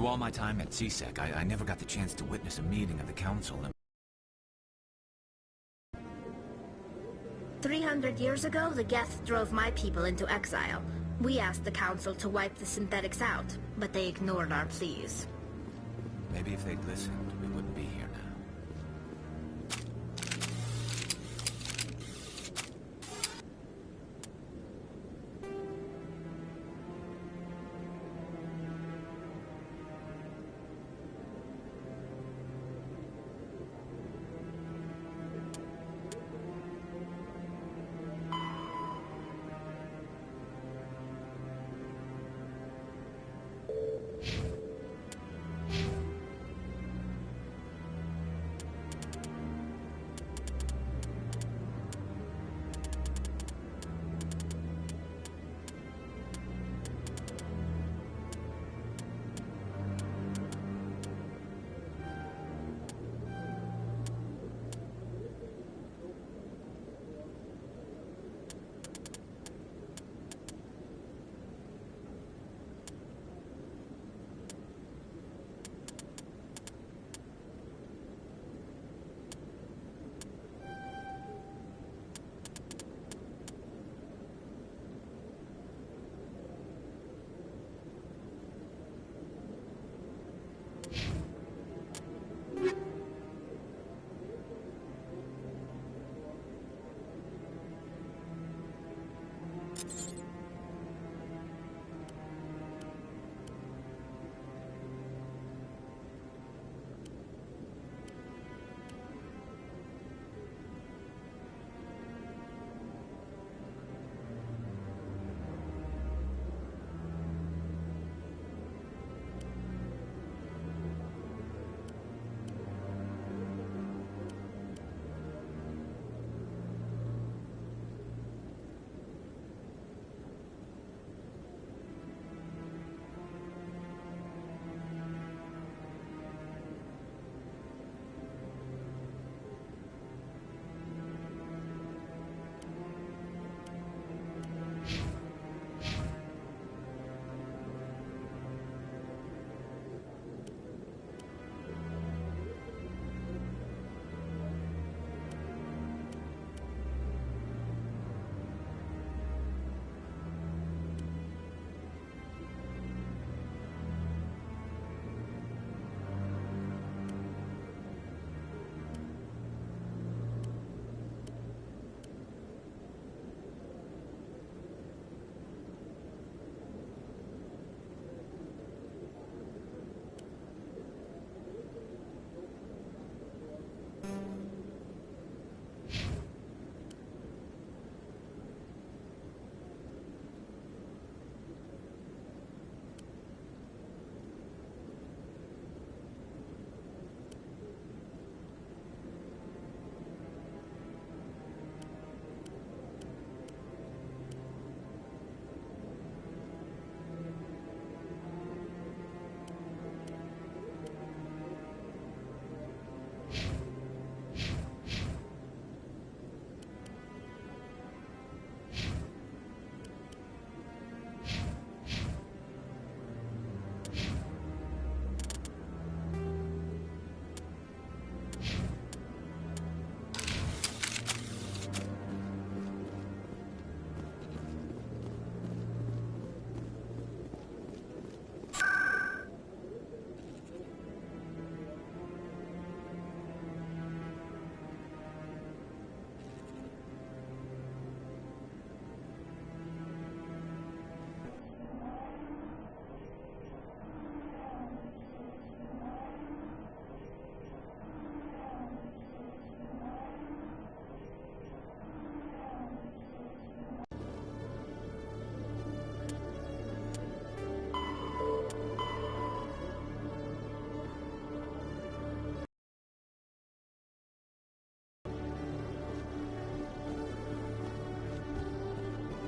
Through all my time at CSEC, I never got the chance to witness a meeting of the Council. 300 years ago, the Geth drove my people into exile. We asked the Council to wipe the synthetics out, but they ignored our pleas. Maybe if they'd listened, we wouldn't be here now.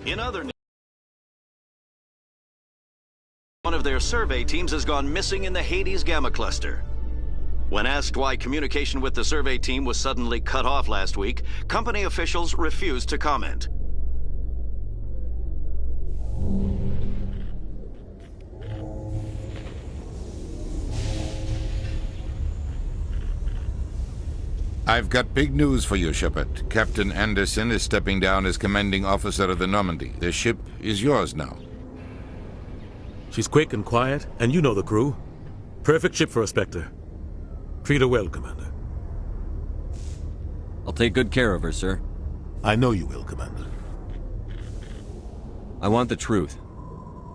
In other news, one of their survey teams has gone missing in the Hades Gamma Cluster. When asked why communication with the survey team was suddenly cut off last week, company officials refused to comment. I've got big news for you, Shepard. Captain Anderson is stepping down as commanding officer of the Normandy. The ship is yours now. She's quick and quiet, and you know the crew. Perfect ship for a Spectre. Treat her well, Commander. I'll take good care of her, sir. I know you will, Commander. I want the truth.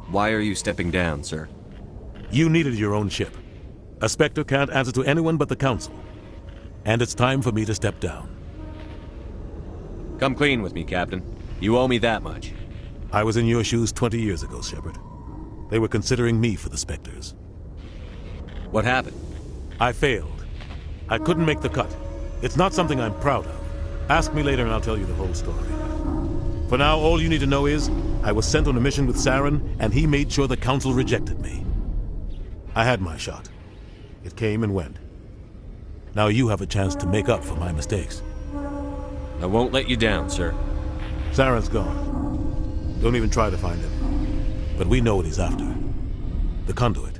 Why are you stepping down, sir? You needed your own ship. A Spectre can't answer to anyone but the Council. And it's time for me to step down. Come clean with me, Captain. You owe me that much. I was in your shoes 20 years ago, Shepard. They were considering me for the Spectres. What happened? I failed. I couldn't make the cut. It's not something I'm proud of. Ask me later and I'll tell you the whole story. For now, all you need to know is, I was sent on a mission with Saren, and he made sure the Council rejected me. I had my shot. It came and went. Now you have a chance to make up for my mistakes. I won't let you down, sir. Saren's gone. Don't even try to find him. But we know what he's after. The conduit.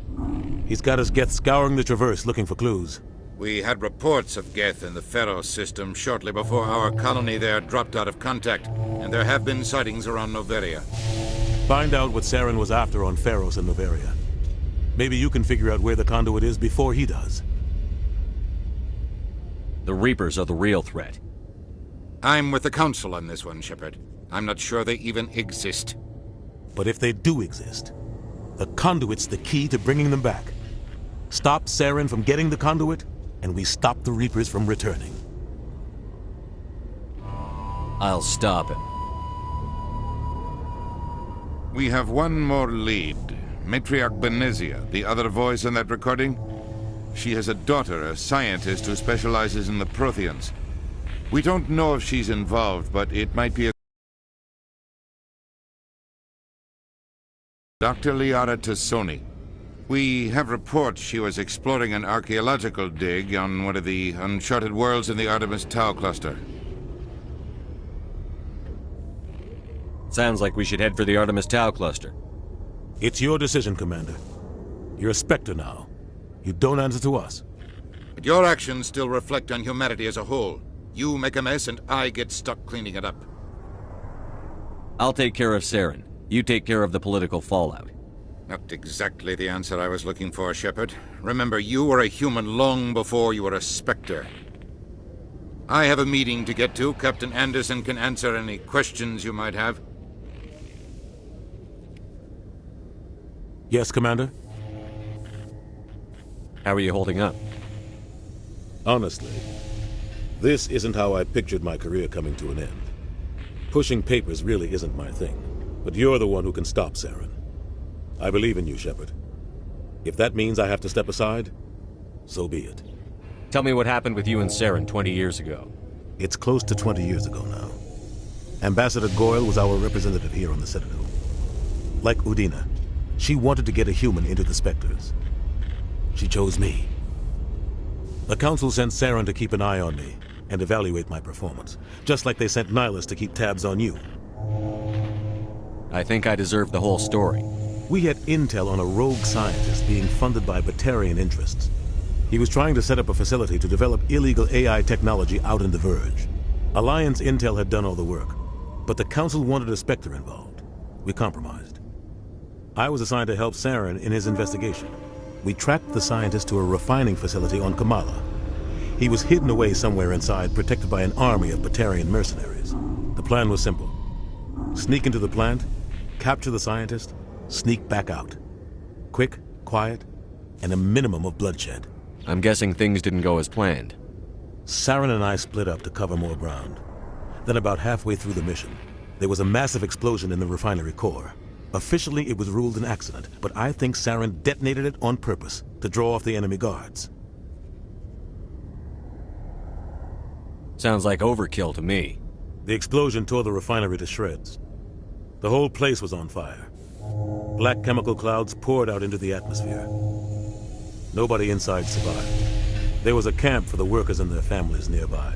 He's got his Geth scouring the Traverse looking for clues. We had reports of Geth in the Pharaoh system shortly before our colony there dropped out of contact, and there have been sightings around Noveria. Find out what Saren was after on Pharos and Noveria. Maybe you can figure out where the conduit is before he does. The Reapers are the real threat. I'm with the Council on this one, Shepard. I'm not sure they even exist. But if they do exist, the conduit's the key to bringing them back. Stop Saren from getting the conduit, and we stop the Reapers from returning. I'll stop him. We have one more lead. Matriarch Benezia, the other voice in that recording. She has a daughter, a scientist who specializes in the Protheans. We don't know if she's involved, but it might be a... Dr. Liara Tassoni. We have reports she was exploring an archaeological dig on one of the uncharted worlds in the Artemis Tau cluster. Sounds like we should head for the Artemis Tau cluster. It's your decision, Commander. You're a Spectre now. You don't answer to us. But your actions still reflect on humanity as a whole. You make a mess and I get stuck cleaning it up. I'll take care of Saren. You take care of the political fallout. Not exactly the answer I was looking for, Shepard. Remember, you were a human long before you were a Spectre. I have a meeting to get to. Captain Anderson can answer any questions you might have. Yes, Commander? How are you holding up? Honestly, this isn't how I pictured my career coming to an end. Pushing papers really isn't my thing, but you're the one who can stop Saren. I believe in you, Shepard. If that means I have to step aside, so be it. Tell me what happened with you and Saren 20 years ago. It's close to 20 years ago now. Ambassador Goyle was our representative here on the Citadel. Like Udina, she wanted to get a human into the Spectres. She chose me. The Council sent Saren to keep an eye on me and evaluate my performance, just like they sent Nihilus to keep tabs on you. I think I deserve the whole story. We had intel on a rogue scientist being funded by Batarian interests. He was trying to set up a facility to develop illegal AI technology out in the Verge. Alliance intel had done all the work, but the Council wanted a Spectre involved. We compromised. I was assigned to help Saren in his investigation. We tracked the scientist to a refining facility on Kamala. He was hidden away somewhere inside, protected by an army of Batarian mercenaries. The plan was simple. Sneak into the plant, capture the scientist, sneak back out. Quick, quiet, and a minimum of bloodshed. I'm guessing things didn't go as planned. Saren and I split up to cover more ground. Then about halfway through the mission, there was a massive explosion in the refinery core. Officially, it was ruled an accident, but I think Saren detonated it on purpose to draw off the enemy guards. Sounds like overkill to me. The explosion tore the refinery to shreds. The whole place was on fire. Black chemical clouds poured out into the atmosphere. Nobody inside survived. There was a camp for the workers and their families nearby.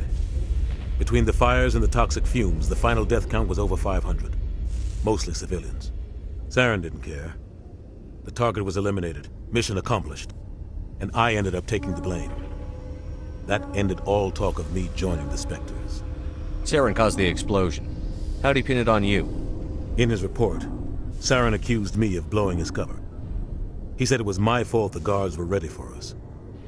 Between the fires and the toxic fumes, the final death count was over 500. Mostly civilians. Saren didn't care. The target was eliminated, mission accomplished, and I ended up taking the blame. That ended all talk of me joining the Spectres. Saren caused the explosion. How'd he pin it on you? In his report, Saren accused me of blowing his cover. He said it was my fault the guards were ready for us.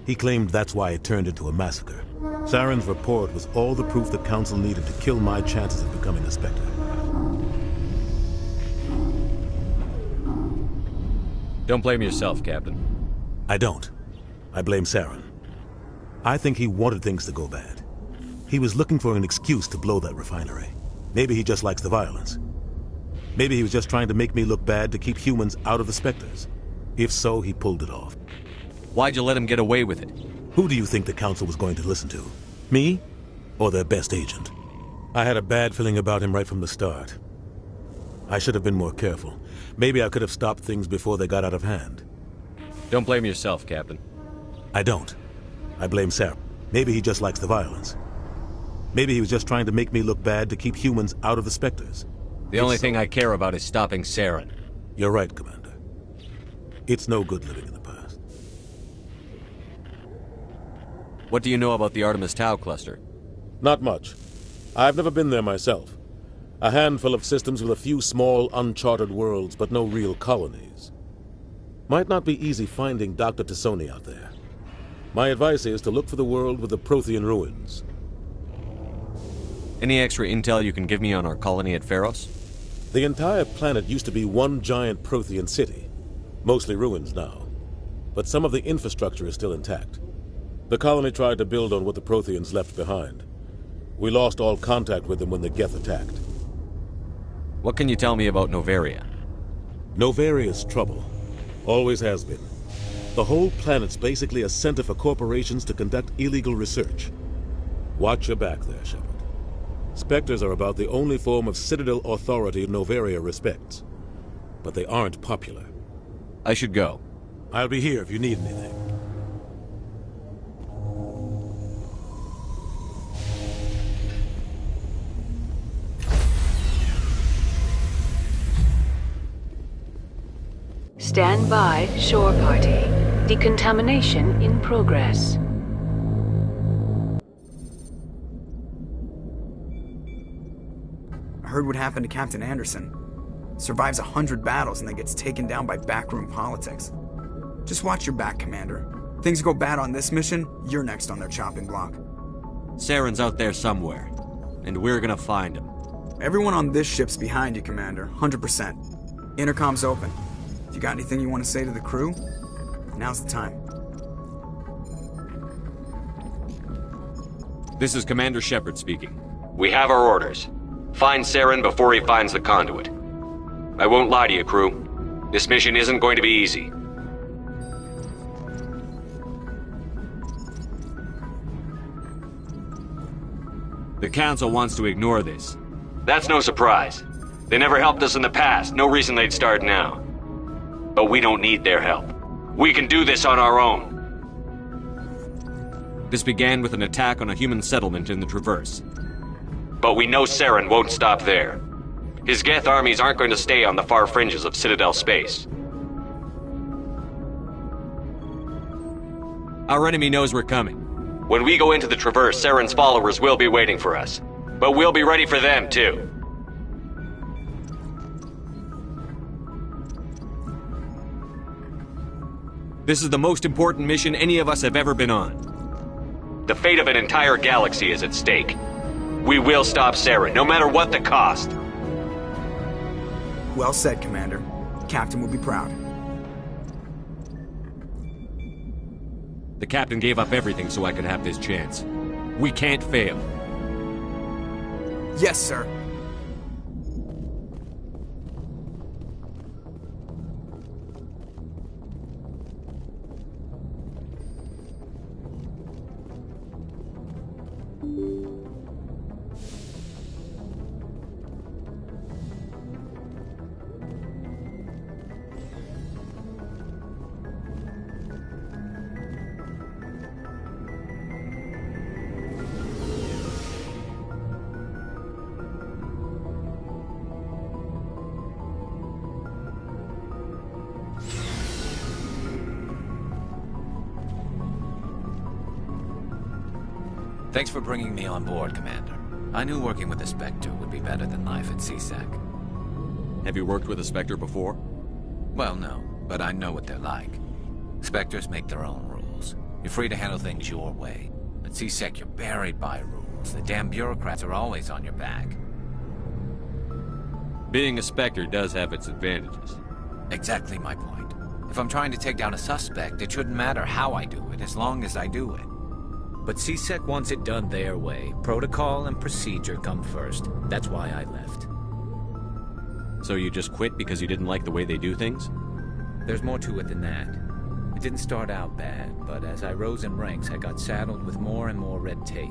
He claimed that's why it turned into a massacre. Saren's report was all the proof the Council needed to kill my chances of becoming a Spectre. Don't blame yourself, Captain. I don't. I blame Saren. I think he wanted things to go bad. He was looking for an excuse to blow that refinery. Maybe he just likes the violence. Maybe he was just trying to make me look bad to keep humans out of the Spectres. If so, he pulled it off. Why'd you let him get away with it? Who do you think the Council was going to listen to? Me? Or their best agent? I had a bad feeling about him right from the start. I should have been more careful. Maybe I could have stopped things before they got out of hand. Don't blame yourself, Captain. I don't. I blame Saren. Maybe he just likes the violence. Maybe he was just trying to make me look bad to keep humans out of the Spectres. The only thing I care about is stopping Saren. You're right, Commander. It's no good living in the past. What do you know about the Artemis Tau cluster? Not much. I've never been there myself. A handful of systems with a few small, uncharted worlds, but no real colonies. Might not be easy finding Dr. Tassoni out there. My advice is to look for the world with the Prothean ruins. Any extra intel you can give me on our colony at Pharos? The entire planet used to be one giant Prothean city. Mostly ruins now. But some of the infrastructure is still intact. The colony tried to build on what the Protheans left behind. We lost all contact with them when the Geth attacked. What can you tell me about Novaria? Novaria's trouble. Always has been. The whole planet's basically a center for corporations to conduct illegal research. Watch your back there, Shepard. Spectres are about the only form of Citadel authority Novaria respects. But they aren't popular. I should go. I'll be here if you need anything. Stand by, shore party. Decontamination in progress. I heard what happened to Captain Anderson. Survives 100 battles and then gets taken down by backroom politics. Just watch your back, Commander. Things go bad on this mission, you're next on their chopping block. Saren's out there somewhere, and we're gonna find him. Everyone on this ship's behind you, Commander, 100%. Intercom's open. If you got anything you want to say to the crew, now's the time. This is Commander Shepard speaking. We have our orders. Find Saren before he finds the conduit. I won't lie to you, crew. This mission isn't going to be easy. The Council wants to ignore this. That's no surprise. They never helped us in the past, no reason they'd start now. But we don't need their help. We can do this on our own. This began with an attack on a human settlement in the Traverse. But we know Saren won't stop there. His Geth armies aren't going to stay on the far fringes of Citadel space. Our enemy knows we're coming. When we go into the Traverse, Saren's followers will be waiting for us. But we'll be ready for them, too. This is the most important mission any of us have ever been on. The fate of an entire galaxy is at stake. We will stop Saren, no matter what the cost. Well said, Commander. Captain will be proud. The Captain gave up everything so I could have this chance. We can't fail. Yes, sir. Thanks for bringing me on board, Commander. I knew working with the Spectre would be better than life at CSEC. Have you worked with a Spectre before? Well, no, but I know what they're like. Spectres make their own rules. You're free to handle things your way. At CSEC, you're buried by rules. The damn bureaucrats are always on your back. Being a Spectre does have its advantages. Exactly my point. If I'm trying to take down a suspect, it shouldn't matter how I do it, as long as I do it. But CSEC wants it done their way. Protocol and procedure come first. That's why I left. So you just quit because you didn't like the way they do things? There's more to it than that. It didn't start out bad, but as I rose in ranks, I got saddled with more and more red tape.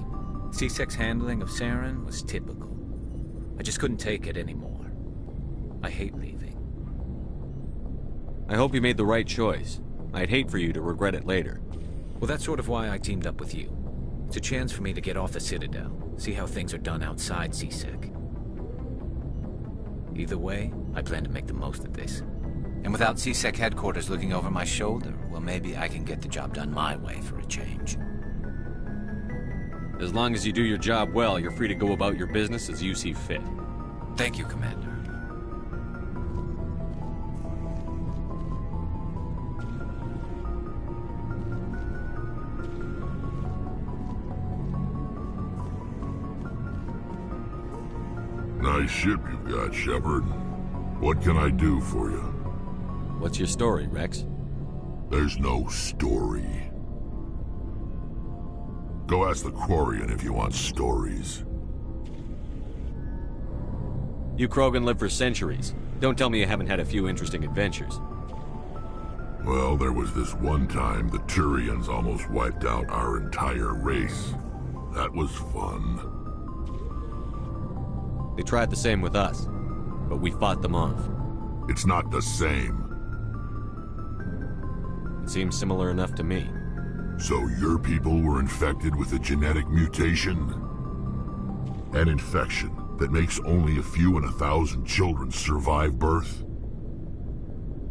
CSEC's handling of Saren was typical. I just couldn't take it anymore. I hate leaving. I hope you made the right choice. I'd hate for you to regret it later. Well, that's sort of why I teamed up with you. It's a chance for me to get off the Citadel, see how things are done outside CSEC. Either way, I plan to make the most of this. And without CSEC headquarters looking over my shoulder, well, maybe I can get the job done my way for a change. As long as you do your job well, you're free to go about your business as you see fit. Thank you, Commander. Nice ship you've got, Shepard. What can I do for you? What's your story, Rex? There's no story. Go ask the Quarian if you want stories. You Krogan live for centuries. Don't tell me you haven't had a few interesting adventures. Well, there was this one time the Turians almost wiped out our entire race. That was fun. They tried the same with us, but we fought them off. It's not the same. It seems similar enough to me. So your people were infected with a genetic mutation? An infection that makes only a few in 1,000 children survive birth?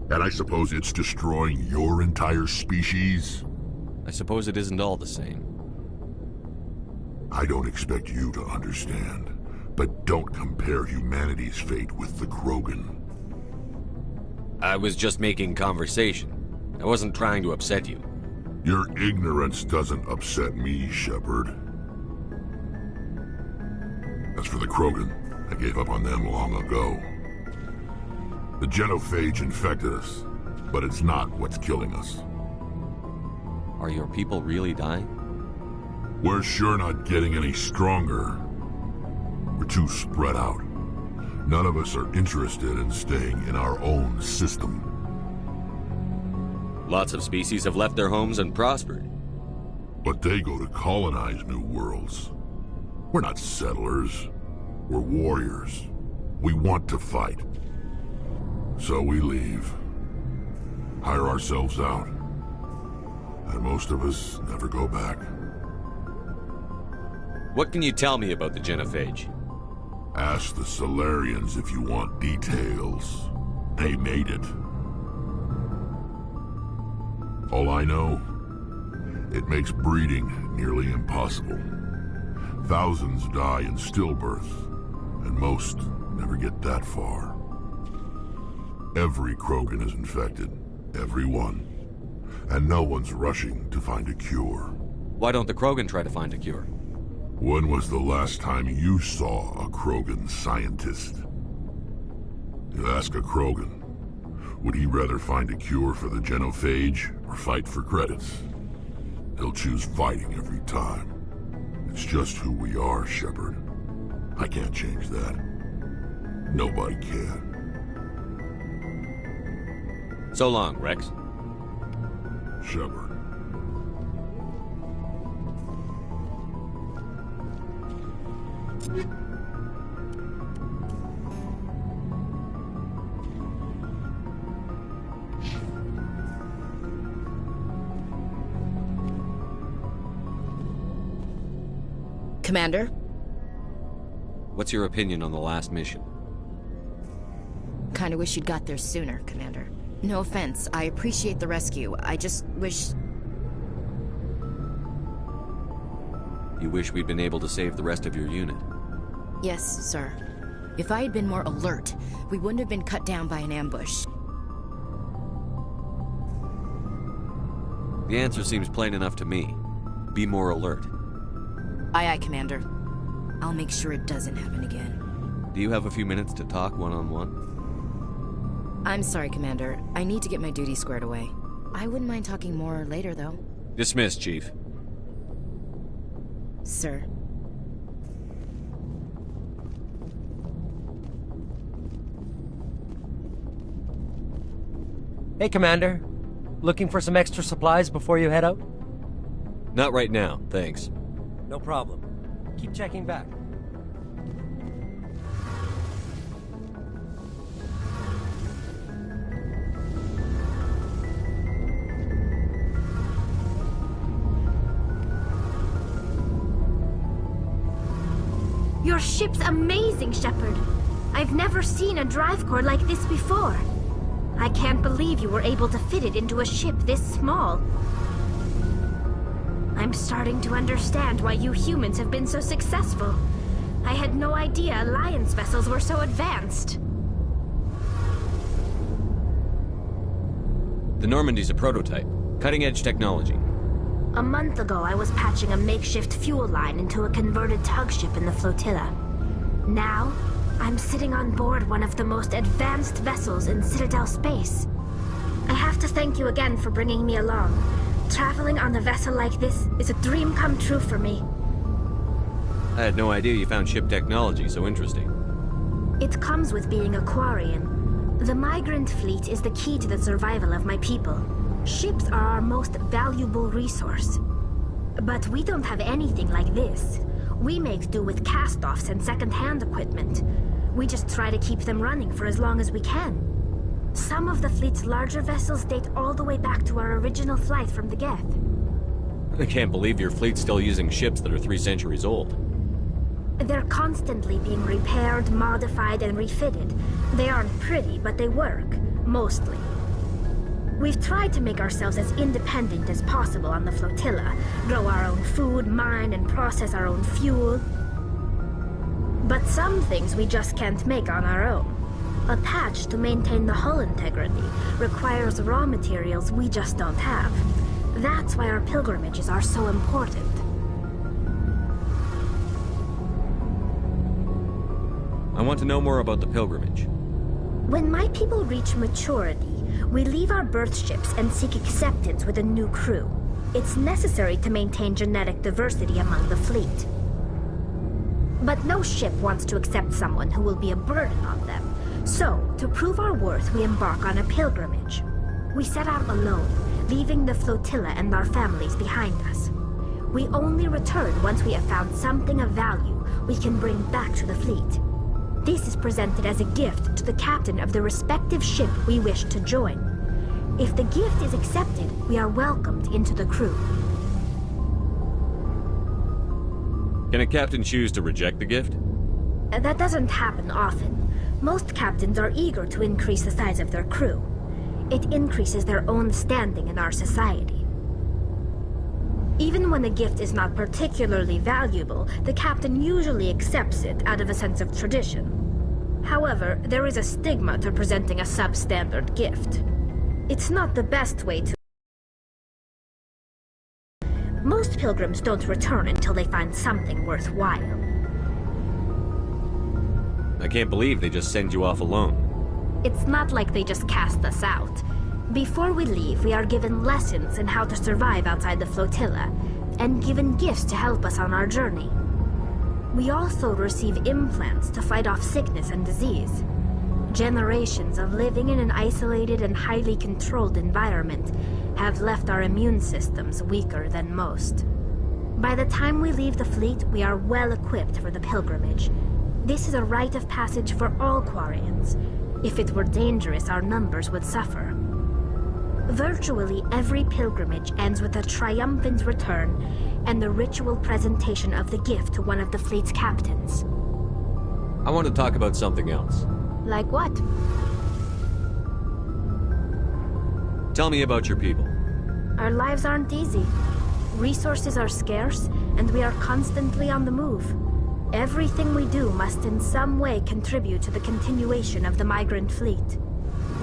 And I suppose it's destroying your entire species? I suppose it isn't all the same. I don't expect you to understand, but don't compare humanity's fate with the Krogan. I was just making conversation. I wasn't trying to upset you. Your ignorance doesn't upset me, Shepard. As for the Krogan, I gave up on them long ago. The genophage infected us, but it's not what's killing us. Are your people really dying? We're sure not getting any stronger. We're too spread out. None of us are interested in staying in our own system. Lots of species have left their homes and prospered. But they go to colonize new worlds. We're not settlers. We're warriors. We want to fight. So we leave. Hire ourselves out. And most of us never go back. What can you tell me about the genophage? Ask the Solarians if you want details. They made it. All I know, it makes breeding nearly impossible. Thousands die in stillbirth, and most never get that far. Every Krogan is infected, every one. And no one's rushing to find a cure. Why don't the Krogan try to find a cure? When was the last time you saw a Krogan scientist? You ask a Krogan, would he rather find a cure for the genophage or fight for credits? He'll choose fighting every time. It's just who we are, Shepard. I can't change that. Nobody can. So long, Rex. Shepard. Commander? What's your opinion on the last mission? Kinda wish you'd got there sooner, Commander. No offense, I appreciate the rescue. I just wish... You wish we'd been able to save the rest of your unit. Yes, sir. If I had been more alert, we wouldn't have been cut down by an ambush. The answer seems plain enough to me. Be more alert. Aye, aye, Commander. I'll make sure it doesn't happen again. Do you have a few minutes to talk one-on-one? I'm sorry, Commander. I need to get my duty squared away. I wouldn't mind talking more later, though. Dismissed, Chief. Sir. Hey, Commander. Looking for some extra supplies before you head out? Not right now, thanks. No problem. Keep checking back. Your ship's amazing, Shepard. I've never seen a drive core like this before. I can't believe you were able to fit it into a ship this small. I'm starting to understand why you humans have been so successful. I had no idea Alliance vessels were so advanced. The Normandy's a prototype. Cutting-edge technology. A month ago, I was patching a makeshift fuel line into a converted tug ship in the flotilla. Now, I'm sitting on board one of the most advanced vessels in Citadel space. I have to thank you again for bringing me along. Traveling on a vessel like this is a dream come true for me. I had no idea you found ship technology so interesting. It comes with being a Quarian. The migrant fleet is the key to the survival of my people. Ships are our most valuable resource. But we don't have anything like this. We make do with cast-offs and second-hand equipment. We just try to keep them running for as long as we can. Some of the fleet's larger vessels date all the way back to our original flight from the Geth. I can't believe your fleet's still using ships that are 3 centuries old. They're constantly being repaired, modified, and refitted. They aren't pretty, but they work. Mostly. We've tried to make ourselves as independent as possible on the flotilla, grow our own food, mine, and process our own fuel. But some things we just can't make on our own. A patch to maintain the hull integrity requires raw materials we just don't have. That's why our pilgrimages are so important. I want to know more about the pilgrimage. When my people reach maturity, we leave our birth ships and seek acceptance with a new crew. It's necessary to maintain genetic diversity among the fleet. But no ship wants to accept someone who will be a burden on them. So, to prove our worth, we embark on a pilgrimage. We set out alone, leaving the flotilla and our families behind us. We only return once we have found something of value we can bring back to the fleet. This is presented as a gift to the captain of the respective ship we wish to join. If the gift is accepted, we are welcomed into the crew. Can a captain choose to reject the gift? That doesn't happen often. Most captains are eager to increase the size of their crew. It increases their own standing in our society. Even when a gift is not particularly valuable, the captain usually accepts it out of a sense of tradition. However, there is a stigma to presenting a substandard gift. It's not the best way to... Most pilgrims don't return until they find something worthwhile. I can't believe they just send you off alone. It's not like they just cast us out. Before we leave, we are given lessons in how to survive outside the flotilla, and given gifts to help us on our journey. We also receive implants to fight off sickness and disease. Generations of living in an isolated and highly controlled environment have left our immune systems weaker than most. By the time we leave the fleet, we are well equipped for the pilgrimage. This is a rite of passage for all Quarians. If it were dangerous, our numbers would suffer. Virtually every pilgrimage ends with a triumphant return and the ritual presentation of the gift to one of the fleet's captains. I want to talk about something else. Like what? Tell me about your people. Our lives aren't easy. Resources are scarce, and we are constantly on the move. Everything we do must in some way contribute to the continuation of the migrant fleet.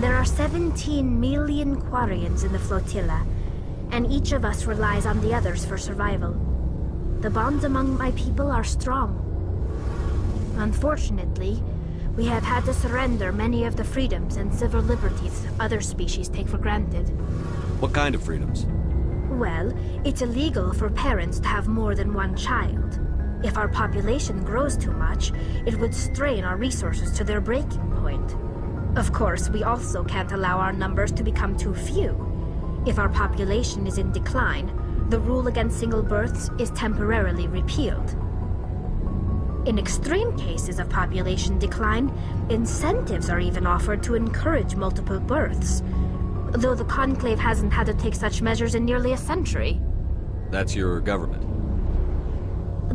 There are 17 million Quarians in the flotilla, and each of us relies on the others for survival. The bonds among my people are strong. Unfortunately, we have had to surrender many of the freedoms and civil liberties other species take for granted. What kind of freedoms? Well, it's illegal for parents to have more than one child. If our population grows too much, it would strain our resources to their breaking point. Of course, we also can't allow our numbers to become too few. If our population is in decline, the rule against single births is temporarily repealed. In extreme cases of population decline, incentives are even offered to encourage multiple births, though the Conclave hasn't had to take such measures in nearly a century. That's your government.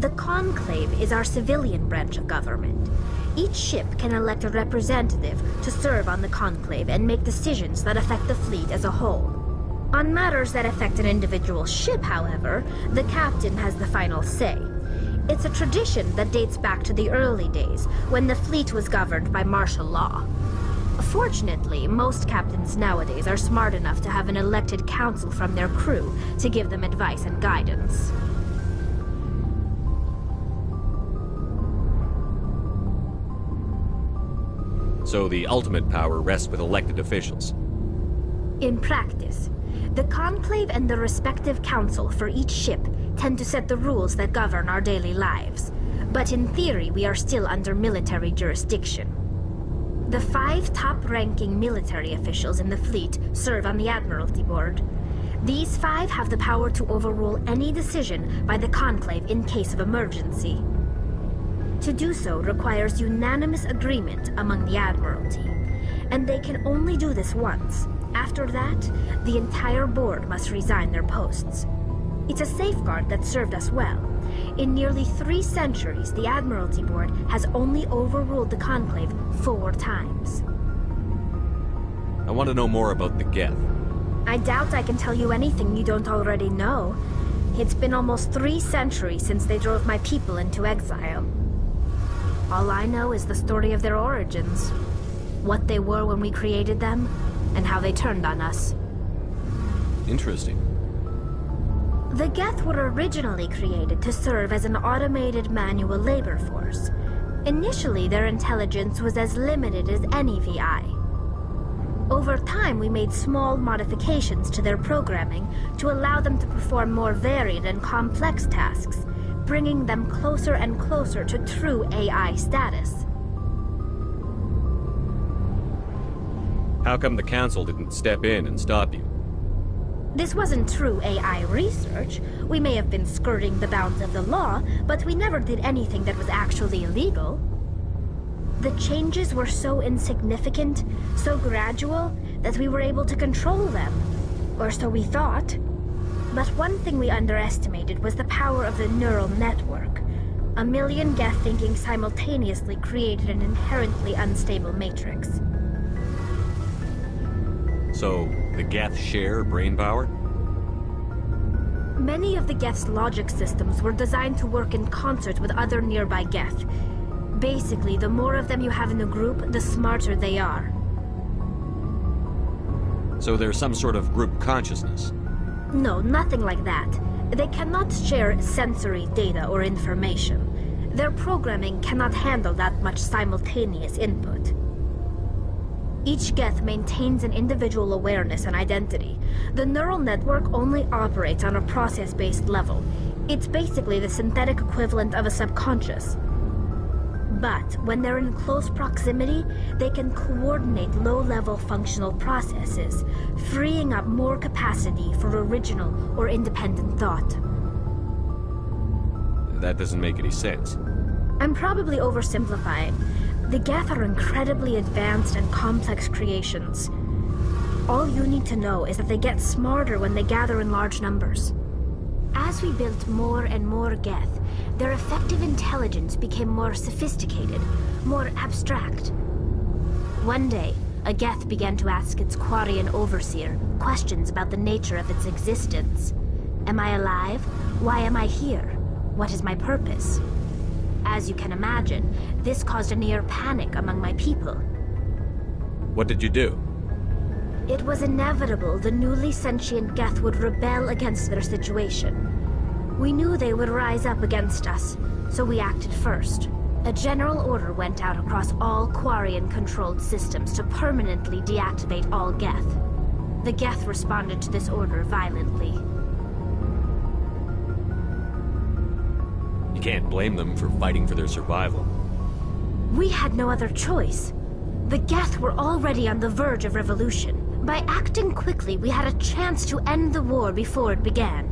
The Conclave is our civilian branch of government. Each ship can elect a representative to serve on the Conclave and make decisions that affect the fleet as a whole. On matters that affect an individual ship, however, the captain has the final say. It's a tradition that dates back to the early days, when the fleet was governed by martial law. Fortunately, most captains nowadays are smart enough to have an elected council from their crew to give them advice and guidance. So the ultimate power rests with elected officials. In practice, the Conclave and the respective council for each ship tend to set the rules that govern our daily lives. But in theory, we are still under military jurisdiction. The 5 top-ranking military officials in the fleet serve on the Admiralty Board. These 5 have the power to overrule any decision by the Conclave in case of emergency. To do so requires unanimous agreement among the Admiralty, and they can only do this once. After that, the entire board must resign their posts. It's a safeguard that served us well. In nearly 3 centuries, the Admiralty Board has only overruled the Conclave 4 times. I want to know more about the Geth. I doubt I can tell you anything you don't already know. It's been almost 3 centuries since they drove my people into exile. All I know is the story of their origins, what they were when we created them, and how they turned on us. Interesting. The Geth were originally created to serve as an automated manual labor force. Initially, their intelligence was as limited as any VI. Over time, we made small modifications to their programming to allow them to perform more varied and complex tasks, bringing them closer and closer to true AI status. How come the Council didn't step in and stop you? This wasn't true AI research. We may have been skirting the bounds of the law, but we never did anything that was actually illegal. The changes were so insignificant, so gradual, that we were able to control them. Or so we thought. But one thing we underestimated was the power of the neural network. A million Geth thinking simultaneously created an inherently unstable matrix. So, the Geth share brain power? Many of the Geth's logic systems were designed to work in concert with other nearby Geth. Basically, the more of them you have in the group, the smarter they are. So there's some sort of group consciousness? No, nothing like that. They cannot share sensory data or information. Their programming cannot handle that much simultaneous input. Each Geth maintains an individual awareness and identity. The neural network only operates on a process-based level. It's basically the synthetic equivalent of a subconscious. But when they're in close proximity, they can coordinate low-level functional processes, freeing up more capacity for original or independent thought. That doesn't make any sense. I'm probably oversimplifying. The Geth are incredibly advanced and complex creations. All you need to know is that they get smarter when they gather in large numbers. As we built more and more Geth, their effective intelligence became more sophisticated, more abstract. One day, a Geth began to ask its Quarian overseer questions about the nature of its existence. Am I alive? Why am I here? What is my purpose? As you can imagine, this caused a near panic among my people. What did you do? It was inevitable the newly sentient Geth would rebel against their situation. We knew they would rise up against us, so we acted first. A general order went out across all Quarian-controlled systems to permanently deactivate all Geth. The Geth responded to this order violently. You can't blame them for fighting for their survival. We had no other choice. The Geth were already on the verge of revolution. By acting quickly, we had a chance to end the war before it began.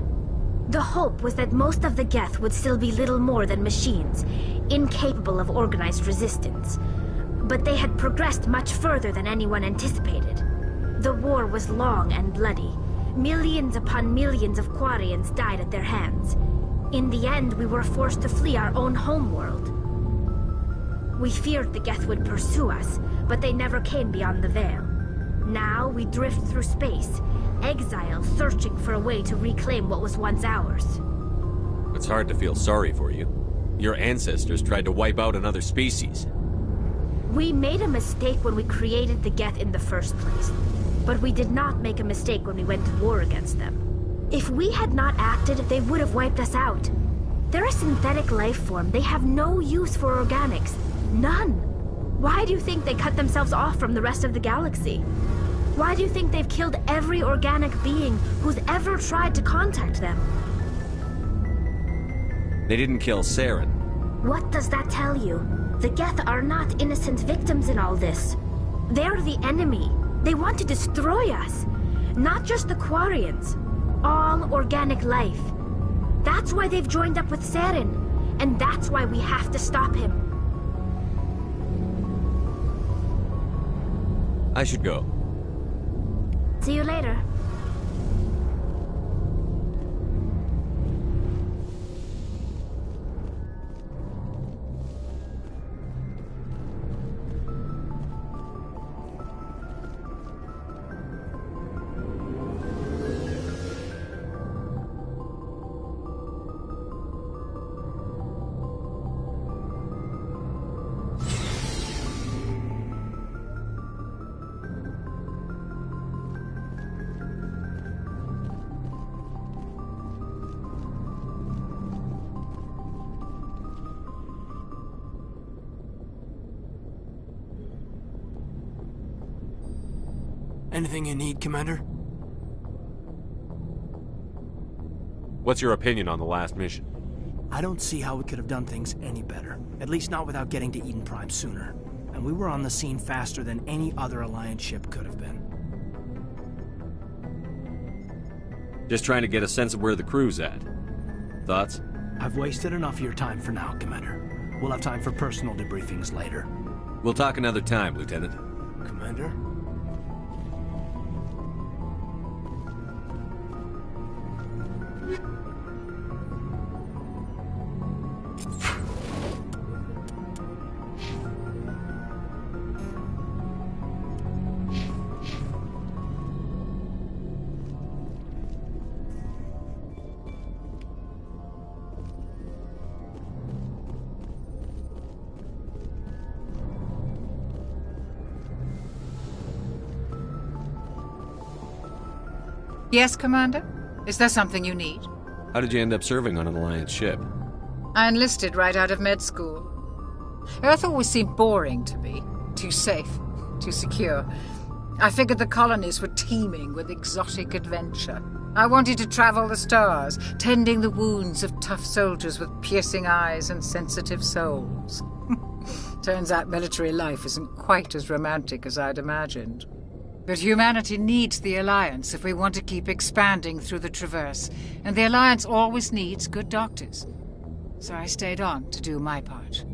The hope was that most of the Geth would still be little more than machines, incapable of organized resistance. But they had progressed much further than anyone anticipated. The war was long and bloody. Millions upon millions of Quarians died at their hands. In the end, we were forced to flee our own homeworld. We feared the Geth would pursue us, but they never came beyond the Veil. Now we drift through space, exile searching for a way to reclaim what was once ours. It's hard to feel sorry for you. Your ancestors tried to wipe out another species. We made a mistake when we created the Geth in the first place, but we did not make a mistake when we went to war against them. If we had not acted, they would have wiped us out. They're a synthetic life form. They have no use for organics. None. Why do you think they cut themselves off from the rest of the galaxy? Why do you think they've killed every organic being who's ever tried to contact them? They didn't kill Saren. What does that tell you? The Geth are not innocent victims in all this. They're the enemy. They want to destroy us. Not just the Quarians. All organic life. That's why they've joined up with Saren. And that's why we have to stop him. I should go. See you later. Anything you need, Commander? What's your opinion on the last mission? I don't see how we could have done things any better. At least not without getting to Eden Prime sooner. And we were on the scene faster than any other Alliance ship could have been. Just trying to get a sense of where the crew's at. Thoughts? I've wasted enough of your time for now, Commander. We'll have time for personal debriefings later. We'll talk another time, Lieutenant. Commander? Yes, Commander? Is there something you need? How did you end up serving on an Alliance ship? I enlisted right out of med school. Earth always seemed boring to me. Too safe, too secure. I figured the colonies were teeming with exotic adventure. I wanted to travel the stars, tending the wounds of tough soldiers with piercing eyes and sensitive souls. Turns out military life isn't quite as romantic as I'd imagined. But humanity needs the Alliance if we want to keep expanding through the Traverse, and the Alliance always needs good doctors. So I stayed on to do my part.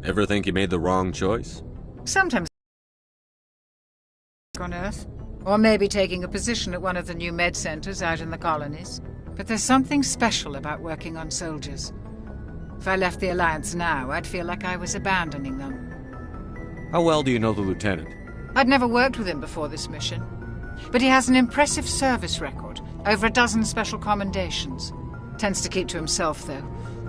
Ever think you made the wrong choice? Sometimes on Earth, or maybe taking a position at one of the new med centers out in the colonies. But there's something special about working on soldiers. If I left the Alliance now, I'd feel like I was abandoning them. How well do you know the Lieutenant? I'd never worked with him before this mission, but he has an impressive service record, Over a dozen special commendations. Tends to keep to himself, though.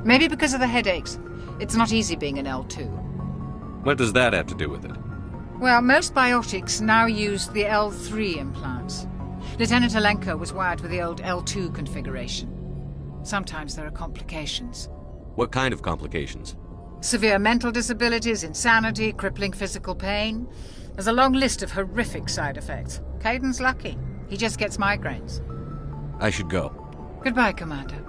Maybe because of the headaches. It's not easy being an L2. What does that have to do with it? Well, most biotics now use the L3 implants. Lieutenant Alenko was wired with the old L2 configuration. Sometimes there are complications. What kind of complications? Severe mental disabilities, insanity, crippling physical pain. There's a long list of horrific side effects. Caden's lucky. He just gets migraines. I should go. Goodbye, Commander.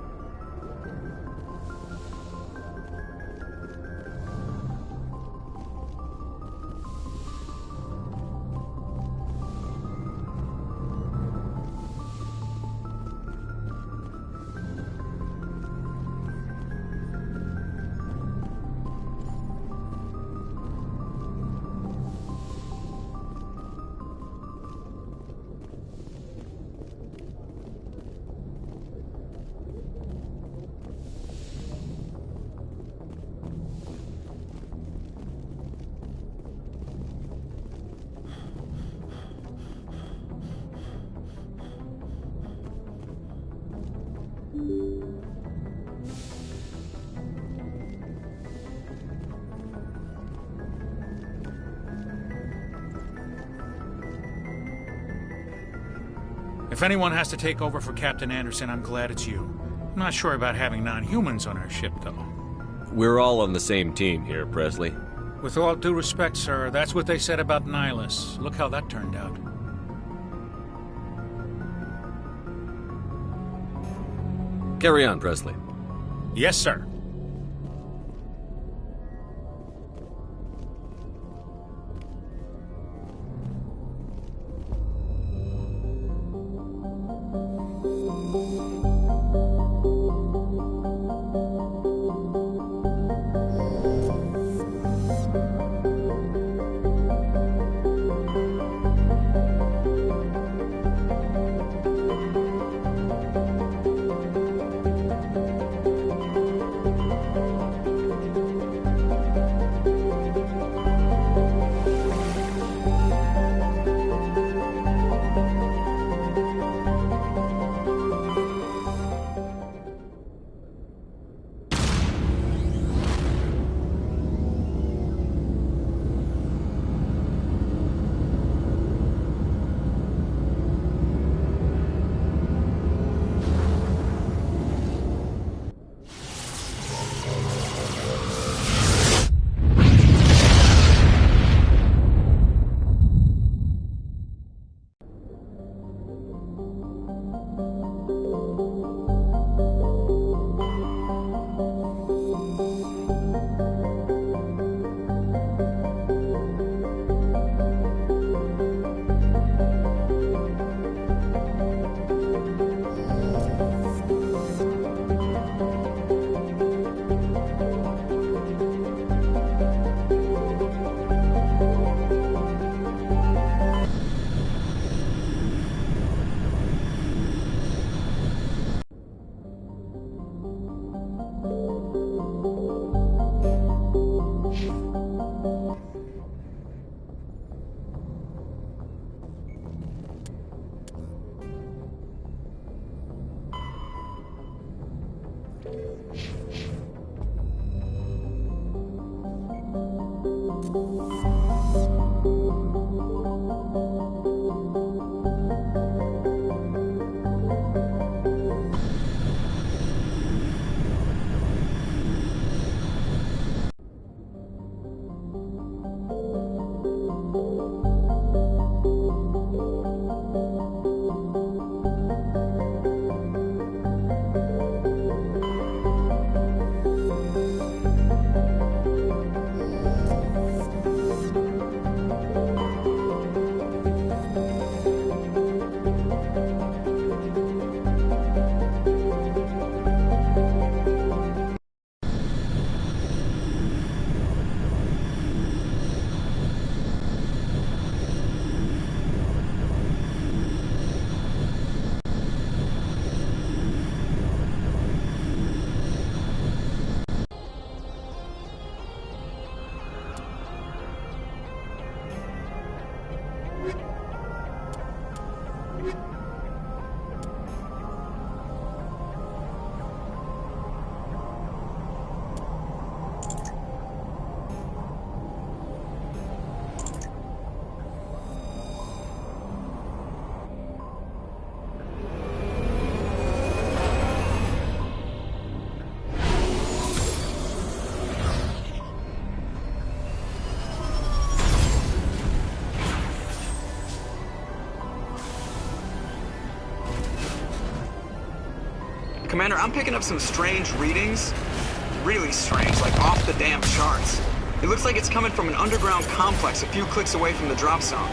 If anyone has to take over for Captain Anderson, I'm glad it's you. I'm not sure about having non-humans on our ship, though. We're all on the same team here, Presley. With all due respect, sir, that's what they said about Nihilus. Look how that turned out. Carry on, Presley. Yes, sir. Commander, I'm picking up some strange readings. Really strange, like off the damn charts. It looks like it's coming from an underground complex a few clicks away from the drop zone.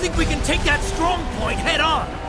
think we can take that strong point head on.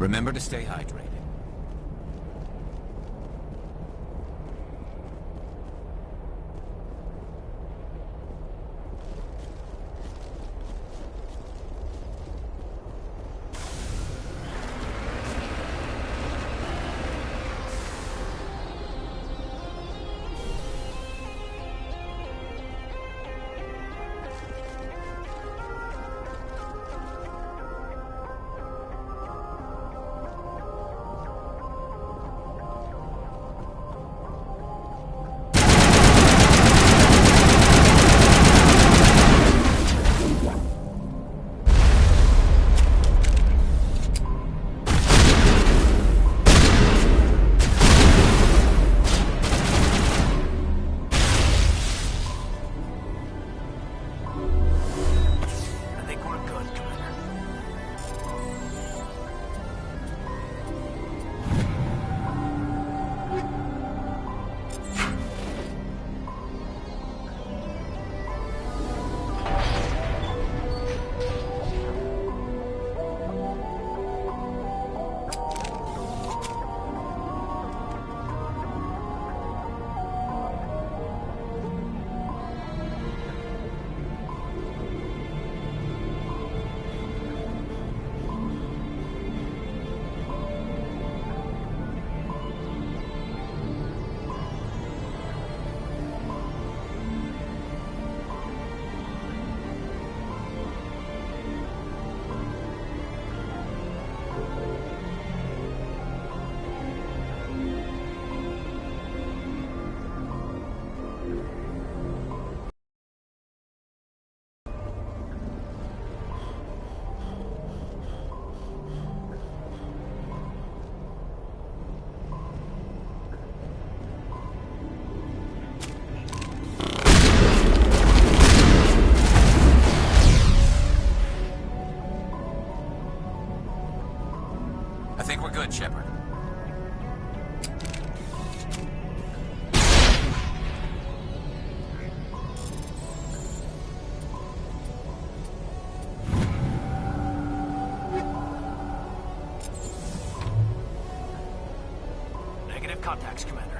Remember to stay hydrated. we're good, Shepard. Negative contacts, Commander.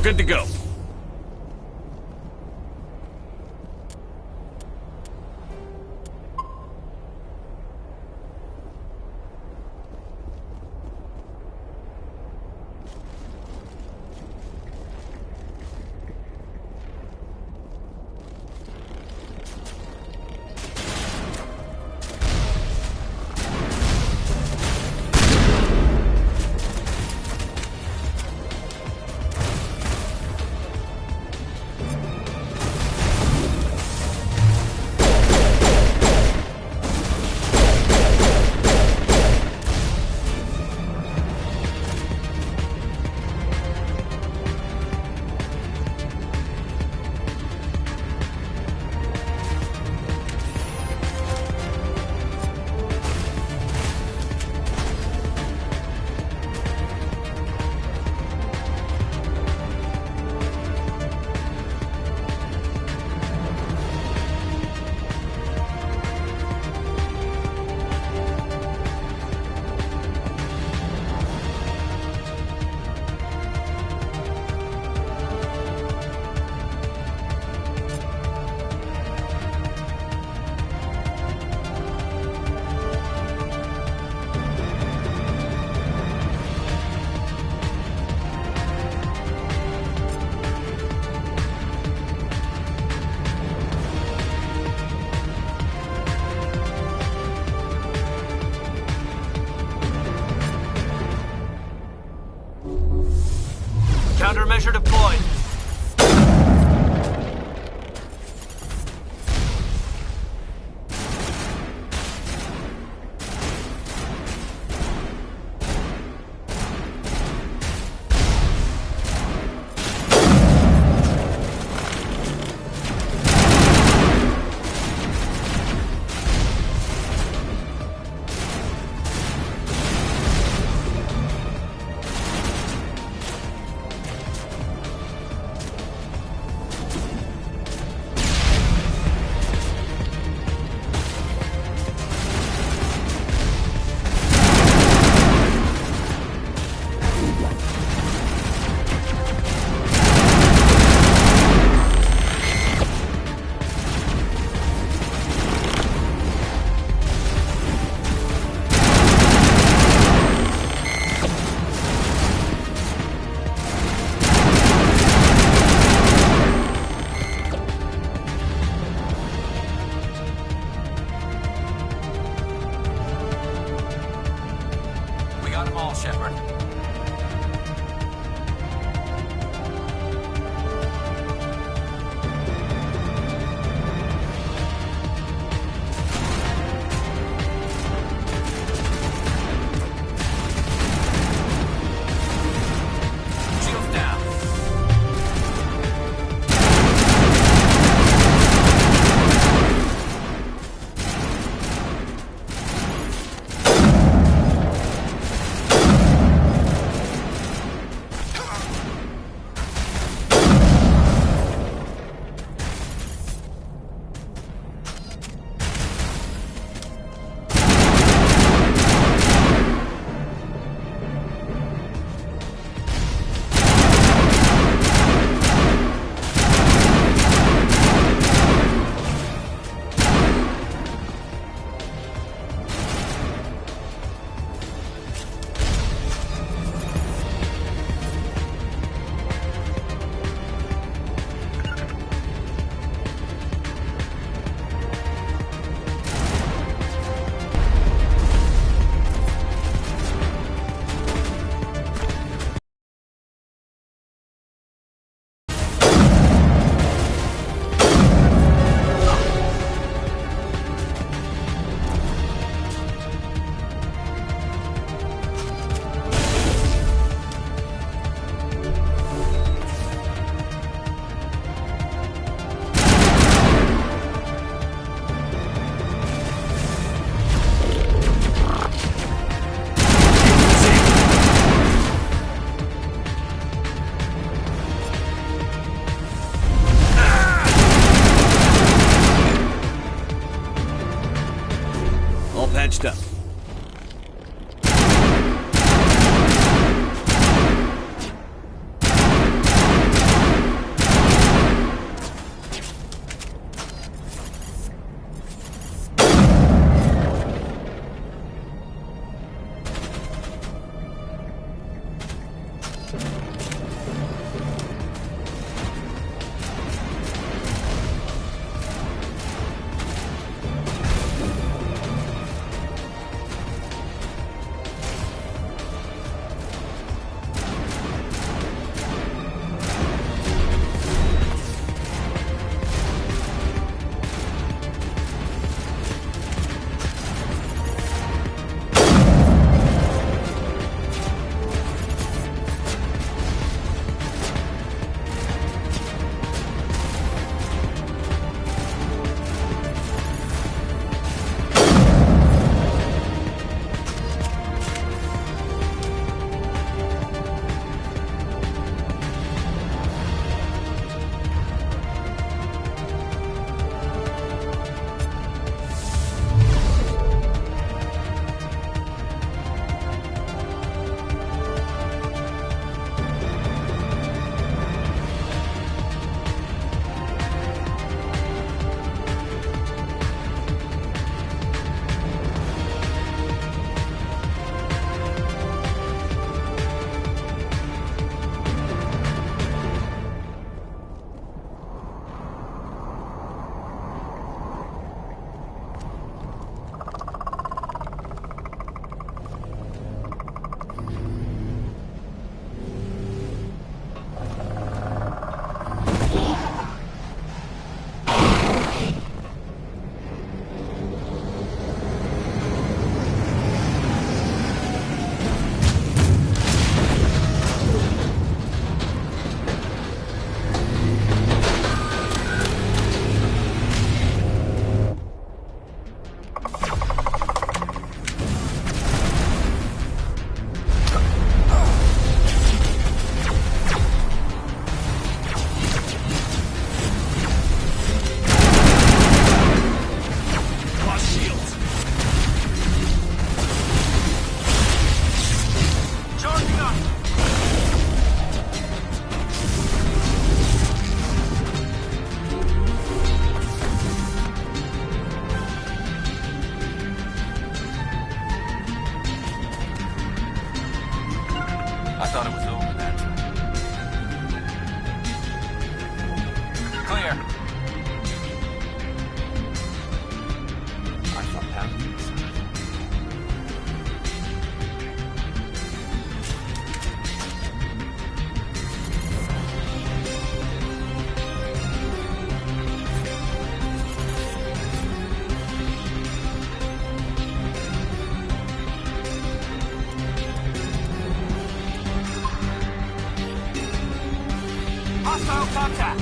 good to go. Countermeasure deployed. patched up. contact!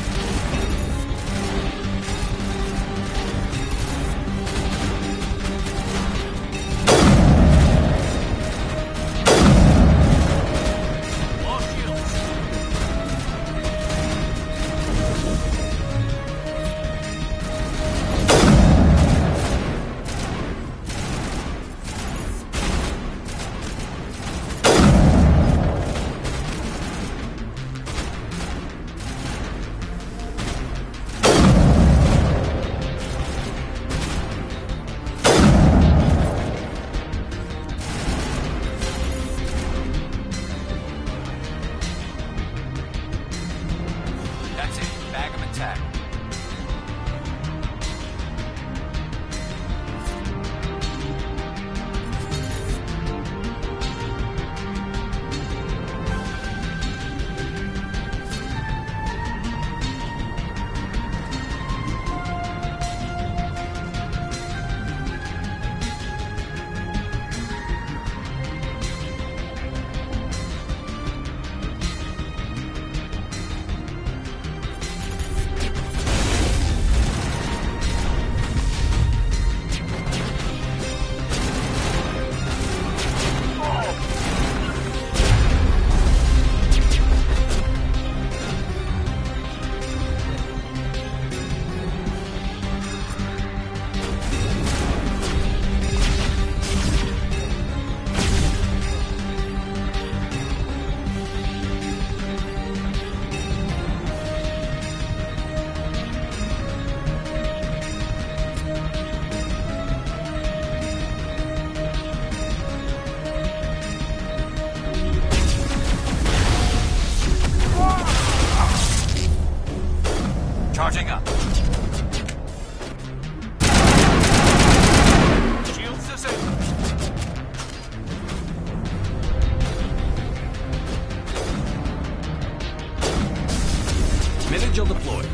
Charging up. Shields disabled. Minigel deployed.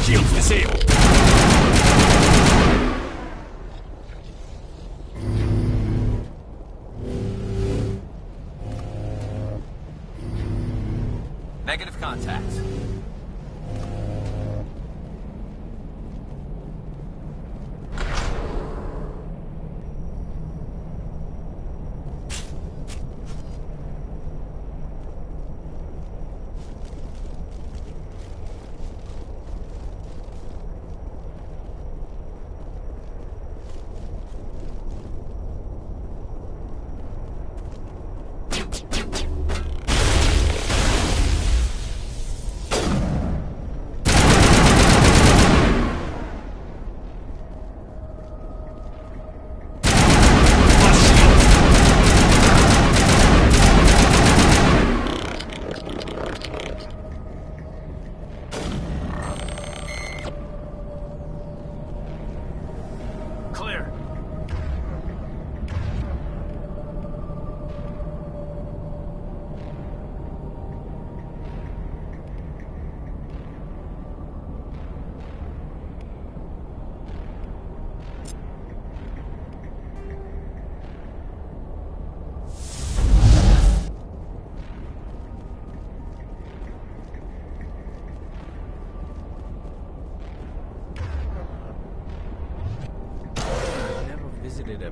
Shields disabled. Negative contacts.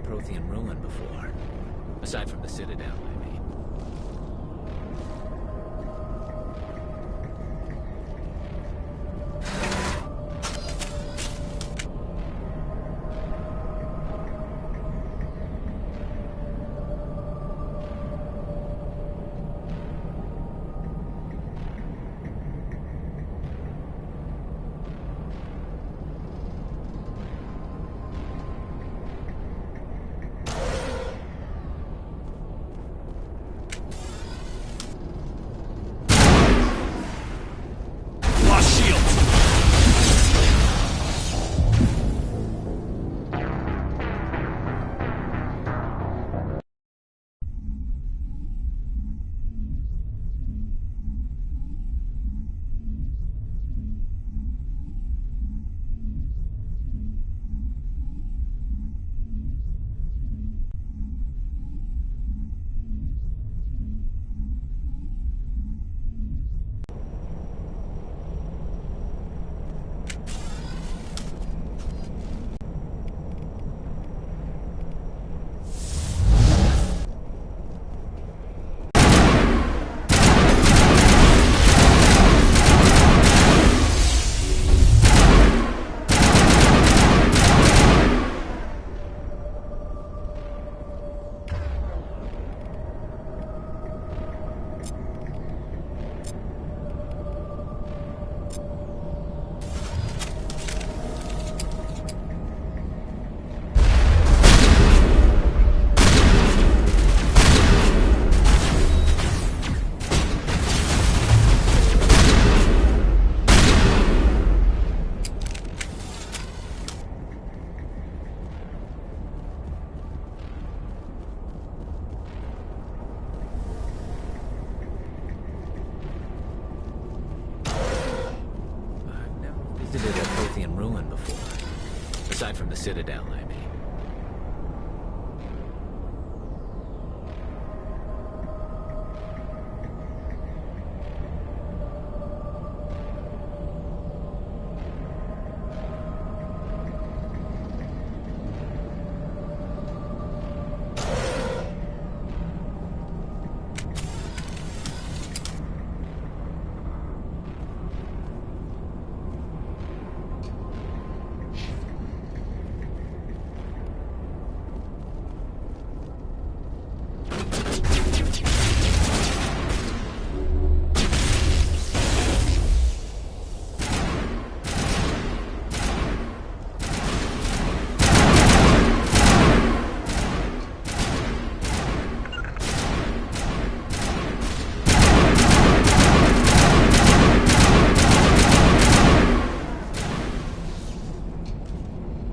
Prothean ruin before. Aside from the Citadel, I mean. Visited a Prothean ruin before. Aside from the Citadel, I mean.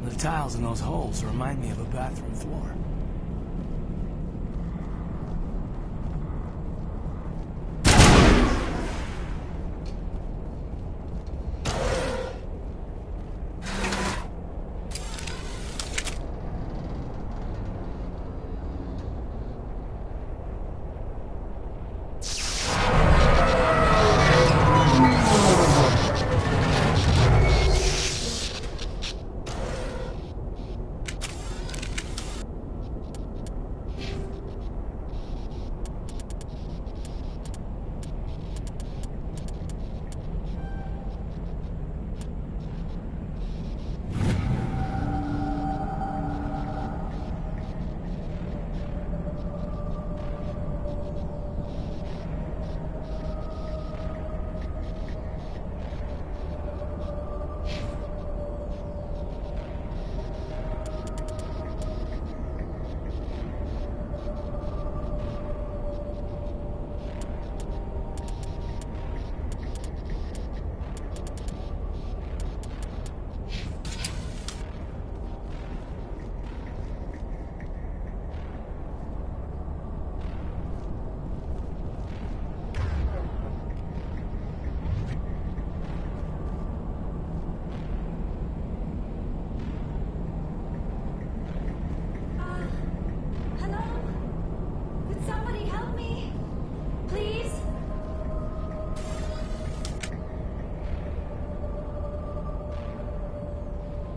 The tiles in those holes remind me of a bathroom floor.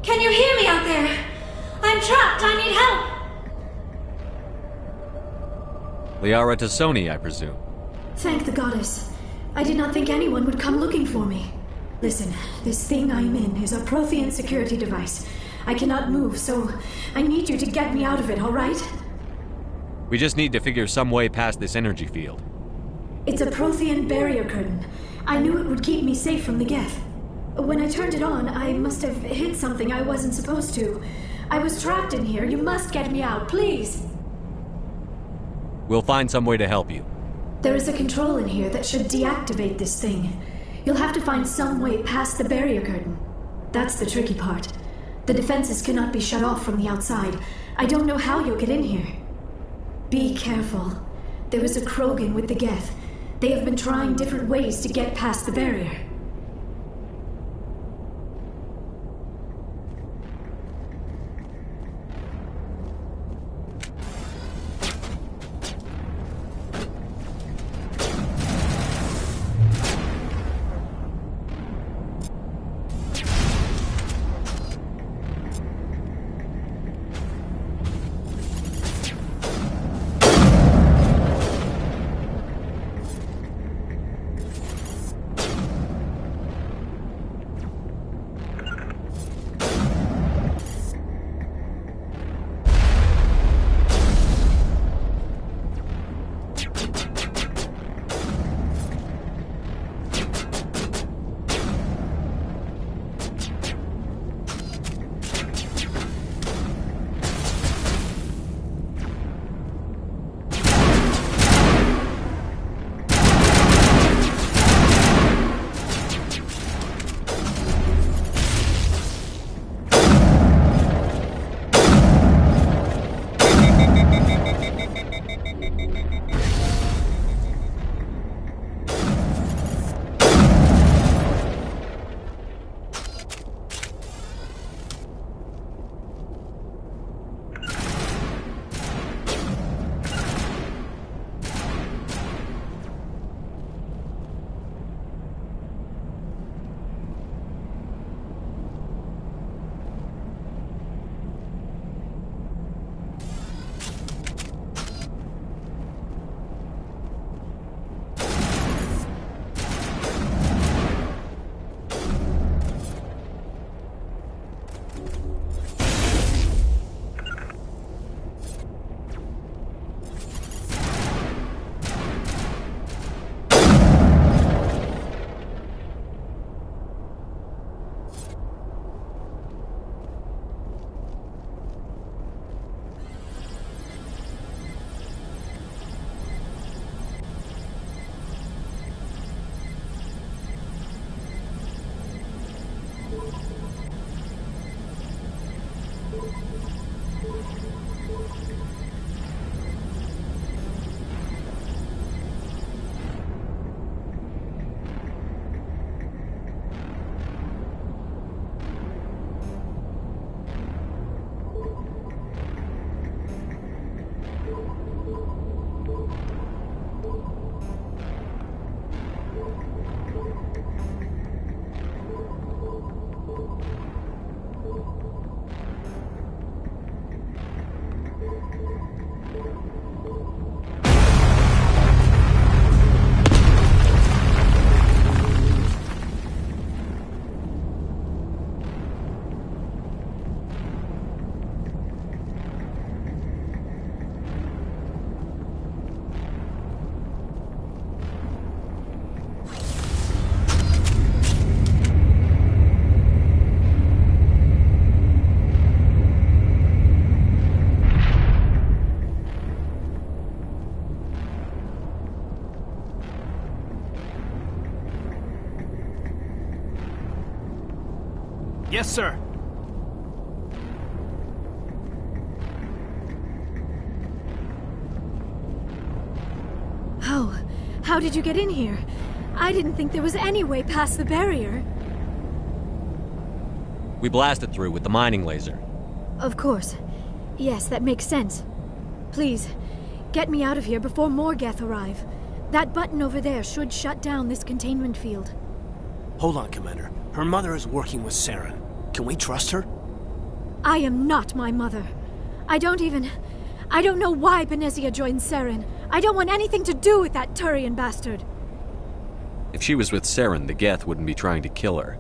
Can you hear me out there? I'm trapped. I need help. Liara Tassoni, I presume. Thank the goddess. I did not think anyone would come looking for me. Listen, this thing I'm in is a Prothean security device. I cannot move, so I need you to get me out of it, all right? We just need to figure some way past this energy field. It's a Prothean barrier curtain. I knew it would keep me safe from the Geth. When I turned it on, I must have hit something I wasn't supposed to. I was trapped in here. You must get me out, please. We'll find some way to help you. There is a control in here that should deactivate this thing. You'll have to find some way past the barrier curtain. That's the tricky part. The defenses cannot be shut off from the outside. I don't know how you'll get in here. Be careful. There is a Krogan with the Geth. They have been trying different ways to get past the barrier. Yes, sir. How did you get in here? I didn't think there was any way past the barrier. We blasted through with the mining laser. Of course. Yes, that makes sense. Please, get me out of here before more Geth arrive. That button over there should shut down this containment field. Hold on, Commander. Her mother is working with Saren. Can we trust her? I am not my mother. I don't know why Benezia joined Saren. I don't want anything to do with that Turian bastard. If she was with Saren, the Geth wouldn't be trying to kill her.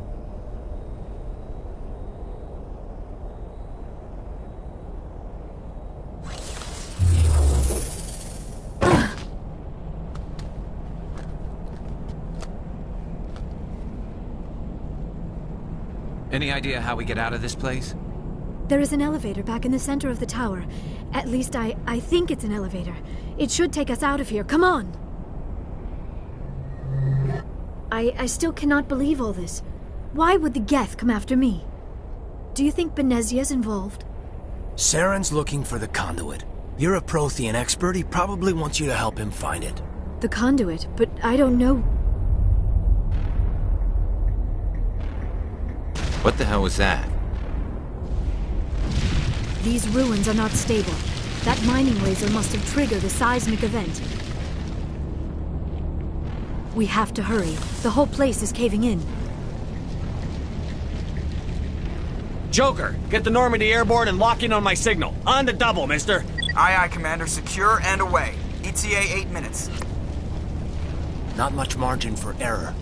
Any idea how we get out of this place? There is an elevator back in the center of the tower. At least I think it's an elevator. It should take us out of here. Come on! I still cannot believe all this. Why would the Geth come after me? Do you think Benezia's involved? Saren's looking for the conduit. You're a Prothean expert. He probably wants you to help him find it. The conduit, but I don't know. What the hell was that? These ruins are not stable. That mining laser must have triggered a seismic event. We have to hurry. The whole place is caving in. Joker, get the Normandy airborne and lock in on my signal. On the double, mister. Aye, aye, Commander. Secure and away. ETA 8 minutes. Not much margin for error.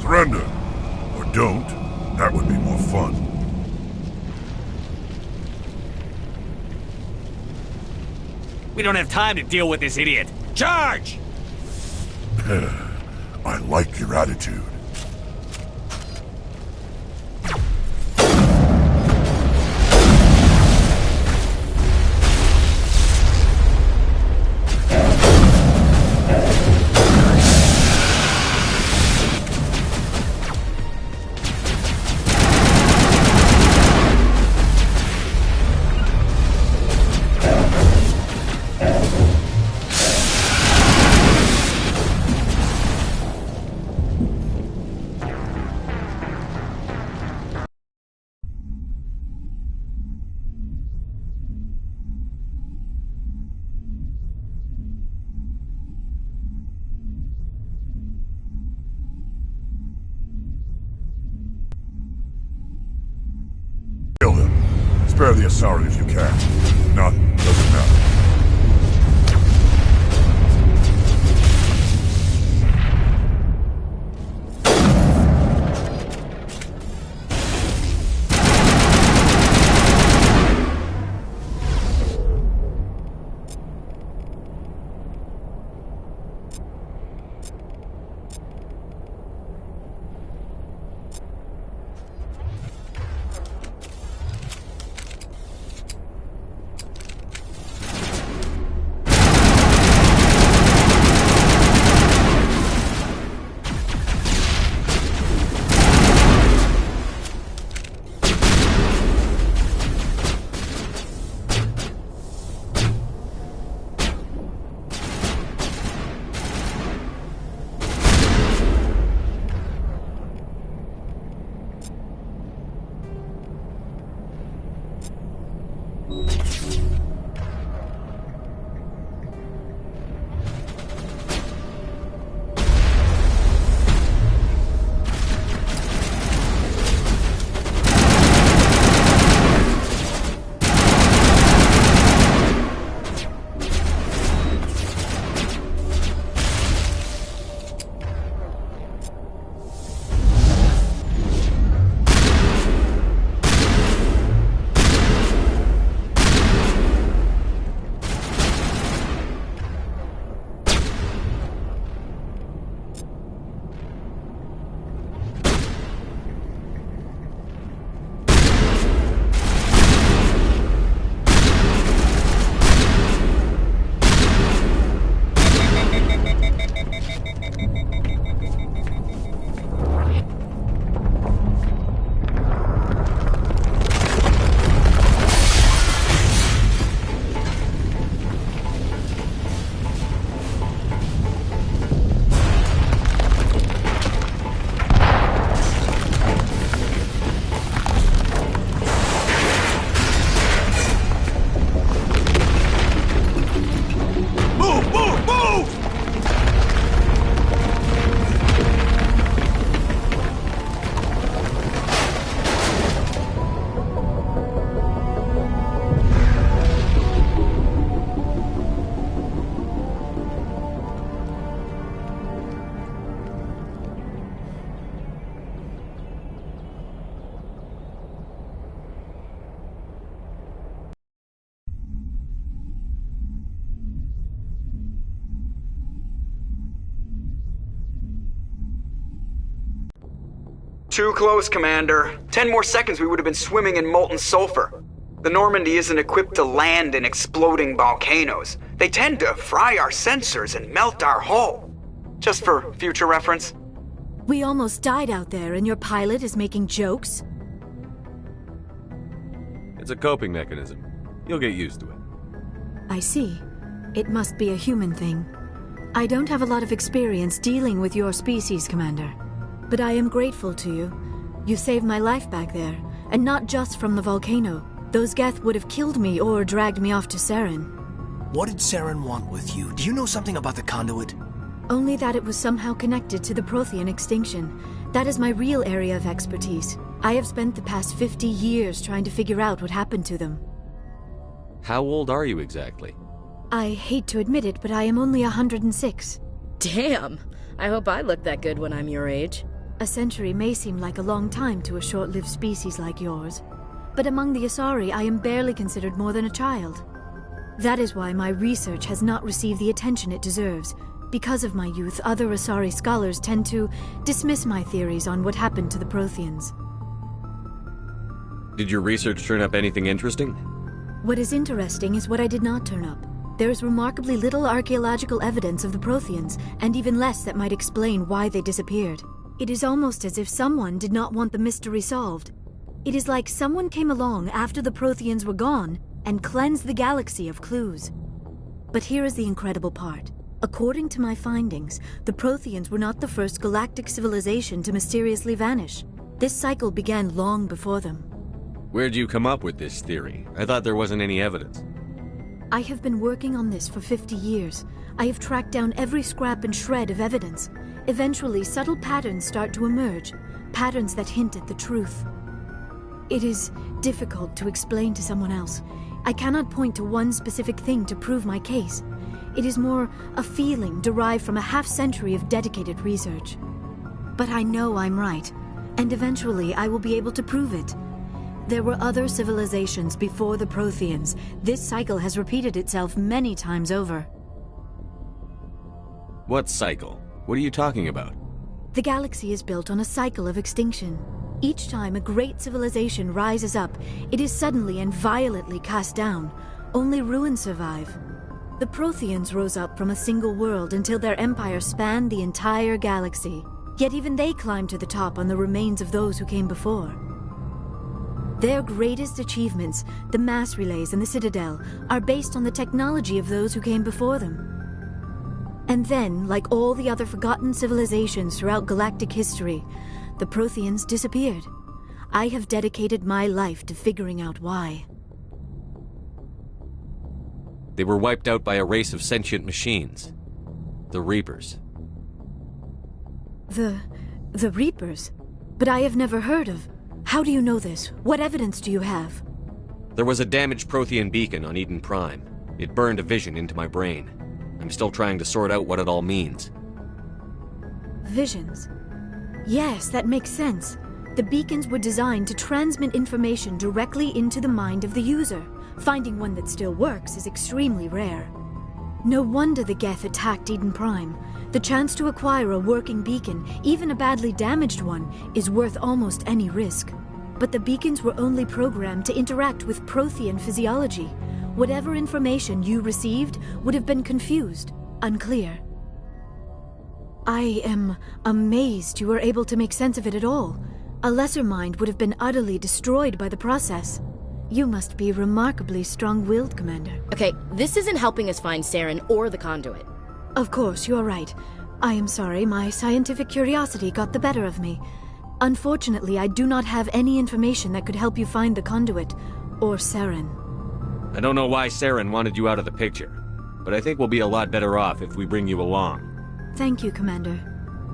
Surrender. Or don't. That would be more fun. We don't have time to deal with this idiot. Charge! I like your attitude. Kill him. Spare the Asari if you can. None. Doesn't matter. Too close, Commander. 10 more seconds we would have been swimming in molten sulfur. The Normandy isn't equipped to land in exploding volcanoes. They tend to fry our sensors and melt our hull. Just for future reference. We almost died out there and your pilot is making jokes? It's a coping mechanism. You'll get used to it. I see. It must be a human thing. I don't have a lot of experience dealing with your species, Commander. But I am grateful to you. You saved my life back there, and not just from the volcano. Those Geth would have killed me or dragged me off to Saren. What did Saren want with you? Do you know something about the conduit? Only that it was somehow connected to the Prothean extinction. That is my real area of expertise. I have spent the past 50 years trying to figure out what happened to them. How old are you exactly? I hate to admit it, but I am only 106. Damn! I hope I look that good when I'm your age. A century may seem like a long time to a short-lived species like yours. But among the Asari, I am barely considered more than a child. That is why my research has not received the attention it deserves. Because of my youth, other Asari scholars tend to dismiss my theories on what happened to the Protheans. Did your research turn up anything interesting? What is interesting is what I did not turn up. There is remarkably little archaeological evidence of the Protheans, and even less that might explain why they disappeared. It is almost as if someone did not want the mystery solved. It is like someone came along after the Protheans were gone and cleansed the galaxy of clues. But here is the incredible part. According to my findings, the Protheans were not the first galactic civilization to mysteriously vanish. This cycle began long before them. Where'd you come up with this theory? I thought there wasn't any evidence. I have been working on this for 50 years. I have tracked down every scrap and shred of evidence. Eventually, subtle patterns start to emerge, patterns that hint at the truth. It is difficult to explain to someone else. I cannot point to one specific thing to prove my case. It is more a feeling derived from a half-century of dedicated research. But I know I'm right, and eventually I will be able to prove it. There were other civilizations before the Protheans. This cycle has repeated itself many times over. What cycle? What are you talking about? The galaxy is built on a cycle of extinction. Each time a great civilization rises up, it is suddenly and violently cast down. Only ruins survive. The Protheans rose up from a single world until their empire spanned the entire galaxy. Yet even they climbed to the top on the remains of those who came before. Their greatest achievements, the mass relays and the Citadel, are based on the technology of those who came before them. And then, like all the other forgotten civilizations throughout galactic history, the Protheans disappeared. I have dedicated my life to figuring out why. They were wiped out by a race of sentient machines. The Reapers. The Reapers? But I have never heard of. How do you know this? What evidence do you have? There was a damaged Prothean beacon on Eden Prime. It burned a vision into my brain. I'm still trying to sort out what it all means. Visions? Yes, that makes sense. The beacons were designed to transmit information directly into the mind of the user. Finding one that still works is extremely rare. No wonder the Geth attacked Eden Prime. The chance to acquire a working beacon, even a badly damaged one, is worth almost any risk. But the beacons were only programmed to interact with Prothean physiology. Whatever information you received would have been confused, unclear. I am amazed you were able to make sense of it at all. A lesser mind would have been utterly destroyed by the process. You must be remarkably strong-willed, Commander. Okay, this isn't helping us find Saren or the conduit. Of course, you are right. I am sorry, my scientific curiosity got the better of me. Unfortunately, I do not have any information that could help you find the conduit, or Saren. I don't know why Saren wanted you out of the picture, but I think we'll be a lot better off if we bring you along. Thank you, Commander.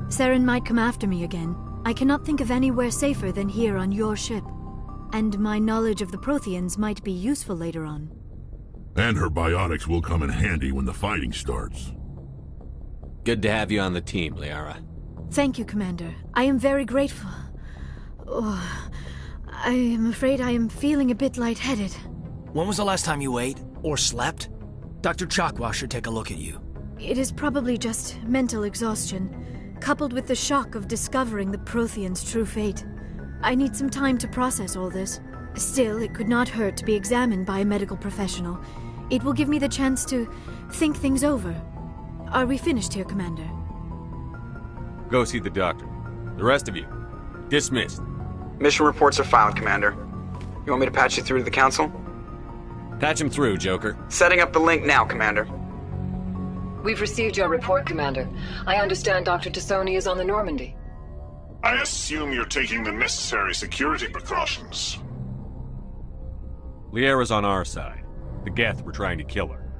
Saren might come after me again. I cannot think of anywhere safer than here on your ship. And my knowledge of the Protheans might be useful later on. And her biotics will come in handy when the fighting starts. Good to have you on the team, Liara. Thank you, Commander. I am very grateful. Oh, I am afraid I am feeling a bit lightheaded. When was the last time you ate? Or slept? Dr. Chakwa should take a look at you. It is probably just mental exhaustion, coupled with the shock of discovering the Protheans' true fate. I need some time to process all this. Still, it could not hurt to be examined by a medical professional. It will give me the chance to think things over. Are we finished here, Commander? Go see the doctor. The rest of you, dismissed. Mission reports are filed, Commander. You want me to patch you through to the Council? Patch him through, Joker. Setting up the link now, Commander. We've received your report, Commander. I understand Dr. Tassoni is on the Normandy. I assume you're taking the necessary security precautions. Liara's on our side. The Geth were trying to kill her.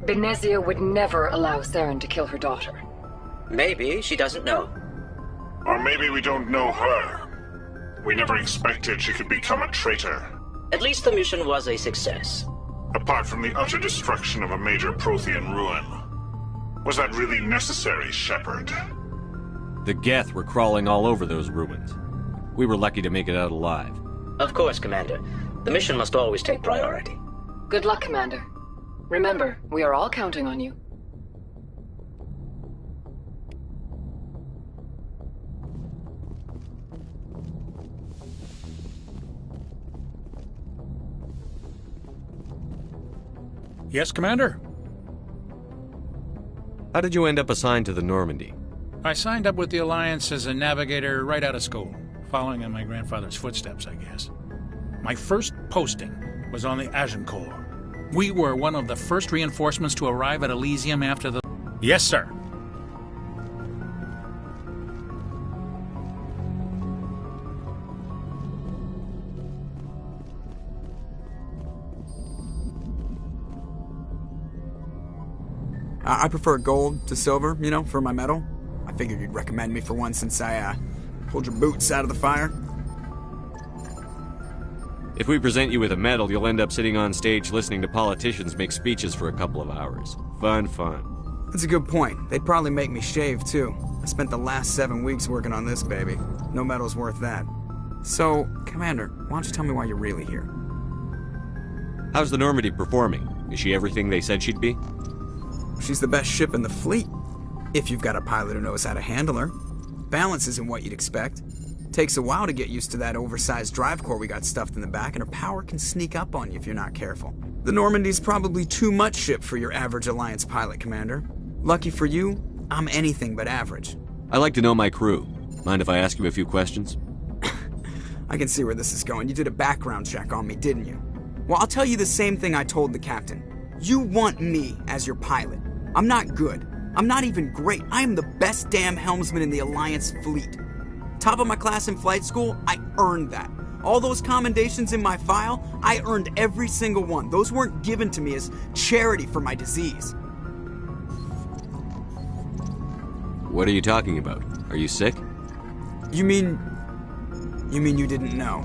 Benezia would never allow Saren to kill her daughter. Maybe she doesn't know. Or maybe we don't know her. We never expected she could become a traitor. At least the mission was a success. Apart from the utter destruction of a major Prothean ruin. Was that really necessary, Shepard? The Geth were crawling all over those ruins. We were lucky to make it out alive. Of course, Commander. The mission must always take priority. Good luck, Commander. Remember, we are all counting on you. Yes, Commander? How did you end up assigned to the Normandy? I signed up with the Alliance as a navigator right out of school, following in my grandfather's footsteps, I guess. My first posting was on the Agincourt. We were one of the first reinforcements to arrive at Elysium after the... Yes, sir. I prefer gold to silver, you know, for my medal. I figured you'd recommend me for one since I, pulled your boots out of the fire. If we present you with a medal, you'll end up sitting on stage listening to politicians make speeches for a couple of hours. Fun. That's a good point. They'd probably make me shave, too. I spent the last 7 weeks working on this baby. No medal's worth that. So, Commander, why don't you tell me why you're really here? How's the Normandy performing? Is she everything they said she'd be? She's the best ship in the fleet. If you've got a pilot who knows how to handle her. Balance isn't what you'd expect. Takes a while to get used to that oversized drive core we got stuffed in the back, and her power can sneak up on you if you're not careful. The Normandy's probably too much ship for your average Alliance pilot, Commander. Lucky for you, I'm anything but average. I like to know my crew. Mind if I ask you a few questions? I can see where this is going. You did a background check on me, didn't you? Well, I'll tell you the same thing I told the captain. You want me as your pilot. I'm not good. I'm not even great. I am the best damn helmsman in the Alliance fleet. Top of my class in flight school, I earned that. All those commendations in my file, I earned every single one. Those weren't given to me as charity for my disease. What are you talking about? Are you sick? You mean you didn't know?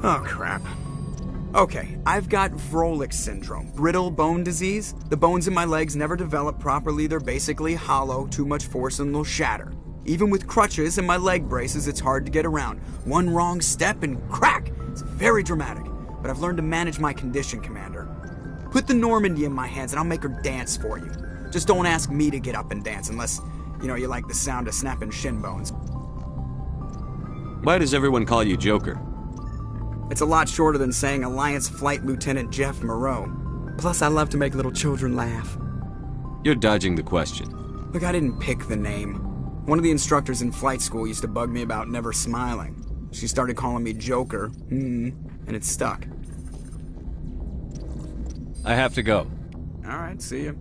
Oh, crap. Okay, I've got Vrolik syndrome, brittle bone disease. The bones in my legs never develop properly. They're basically hollow, too much force and they'll shatter. Even with crutches and my leg braces, it's hard to get around. One wrong step and crack! It's very dramatic, but I've learned to manage my condition, Commander. Put the Normandy in my hands and I'll make her dance for you. Just don't ask me to get up and dance unless, you like the sound of snapping shin bones. Why does everyone call you Joker? It's a lot shorter than saying Alliance Flight Lieutenant Jeff Moreau. Plus, I love to make little children laugh. You're dodging the question. Look, I didn't pick the name. One of the instructors in flight school used to bug me about never smiling. She started calling me Joker, and it stuck. I have to go. All right, see you.